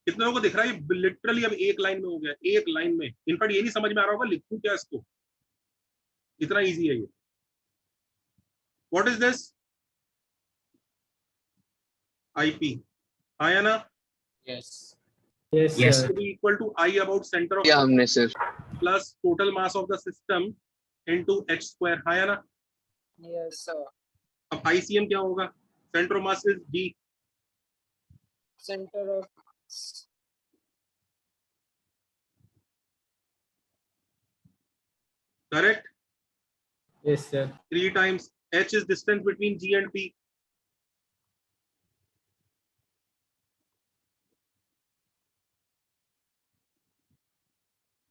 कितने लोगों को दिख रहा है ये लिटरली अब एक लाइन में हो गया, एक लाइन में। इनफैक्ट ये नहीं समझ में आ रहा होगा लिखूं क्या इसको, इतना इजी है ये। What is this? IP आया ना? Yes Yes, Yes. sir. To be equal to I about center of क्या हमने sir? plus total mass of the system into h square आया ना? Yes, sir. अब ICM क्या होगा? Center of mass is D. Center of Correct? Yes, sir. 3 times h is distance between G and P.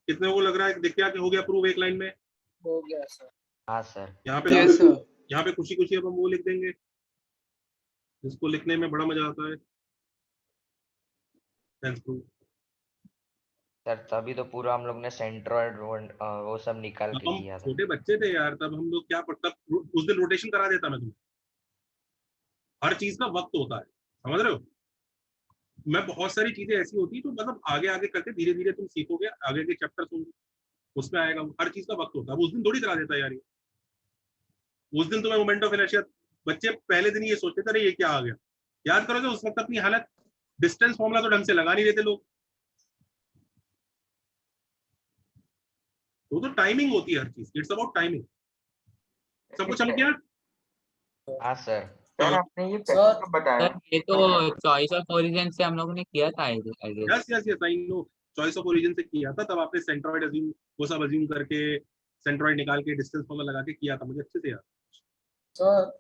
कितने को लग रहा है दिख गया कि हो गया प्रूव एक लाइन में? हो गया सर। हाँ सर। यहाँ पे Yes, sir. यहाँ पे खुशी खुशी अब हम वो लिख देंगे जिसको लिखने में बड़ा मजा आता है। Hence proof. सर तभी तो पूरा हम लोग ने सेंट्रॉइड वो सब निकाल के हम किया था। छोटे बच्चे थे यार, तब हम लोग क्या पढ़ता, उस दिन रोटेशन करा देता मैं तुम्हें। हर चीज का वक्त होता है, समझ रहे हो? मैं बहुत सारी चीजें ऐसी होती है तो मतलब आगे आगे करके धीरे धीरे तुम सीखोगे, आगे के चैप्टर होंगे उसमें आएगा। हर चीज का वक्त होता है, उस दिन थोड़ी करा देता यार ये। उस दिन तुम्हें मोमेंट ऑफ इनर्शिया, बच्चे पहले दिन ये सोचते थे अरे ये क्या आ गया। याद करो जो उस वक्त अपनी हालत, डिस्टेंस फॉर्मूला तो ढंग से लगा नहीं देते लोग। तो टाइमिंग होती है हर चीज, इट्स अबाउट टाइमिंग। सब कुछ समझ गया? हाँ सर। सर आपने ये सर, कब बताया? सर ये तो चॉइस ऑफ ओरिजिन से हम लोगों ने किया था I guess. Yes yes yes I know, choice of origin से किया था। तब आपने सेंट्रॉइड अज्यूम, वो सब अज्यूम करके सेंट्रॉइड निकाल के डिस्टेंस फॉर्मूला लगा के किया था, मुझे अच्छे से याद। सर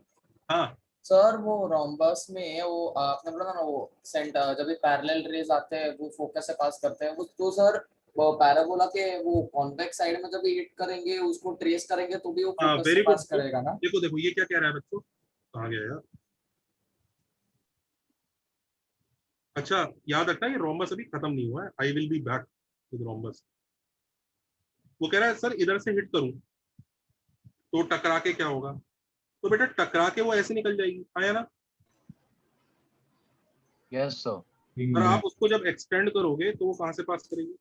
हाँ सर वो रोम्बस में वो आपने बोला था ना वो सेंटर जब भी पैरेलल रेज आते हैं वो फोकस से पास करते हैं वो, तो सर वो पैराबोला के वो कॉन्वेक्स साइड में जब भी हिट करेंगे उसको ट्रेस करेंगे तो भी वो फोकस से वेरी गुड। पास करेगा ना? देखो देखो ये क्या कह रहा है बच्चों, कहाँ गया यार? अच्छा याद रखना ये रोम्बस अभी खत्म नहीं हुआ है, I will be back with rhombus. वो कह रहा है सर इधर से हिट करूं तो टकरा के क्या होगा? तो बेटा टकरा के वो ऐसे निकल जाएगी, आया ना? Yes sir. और आप उसको जब एक्सटेंड करोगे तो वो कहाँ से पास करेगी?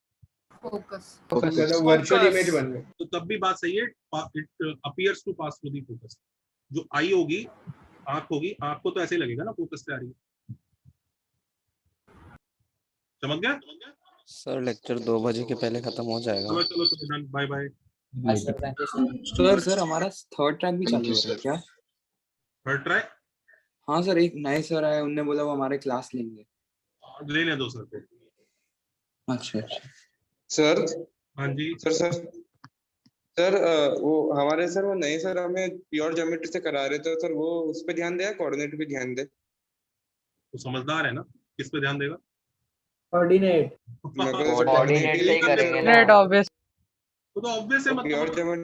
फोकस वर्चुअल इमेज बन गई। तो तब भी बात सही है, it appears to pass through the focus. जो आई होगी, आंख होगी, आंख को तो ऐसे ही लगेगा ना फोकस से आ रही है। समझ गया? सर लेक्चर 2 बजे के पहले खत्म हो जाएगा। चलो चलो चलो डन, बाय बाय। सर हमारा थर्ड ट्रैक भी चालू हो रहा है क्या? Third track? हाँ सर, एक नए सर आए, उनने बोला वो हमारे क्लास लेंगे। लेने दो सर को। अच्छा अच्छा। सर हाँ जी सर वो हमारे सर वो नए सर हमें प्योर ज्योमेट्री से करा रहे थे सर, वो उस पे ध्यान दे, कोऑर्डिनेट पे ध्यान दे। तो समझदार है ना, किस पे ध्यान देगा? कोऑर्डिनेट कोऑर्डिनेट से ही करेंगे ना। ऑब्वियस वो तो ऑब्वियस है, मतलब प्योर ज्योमेट्री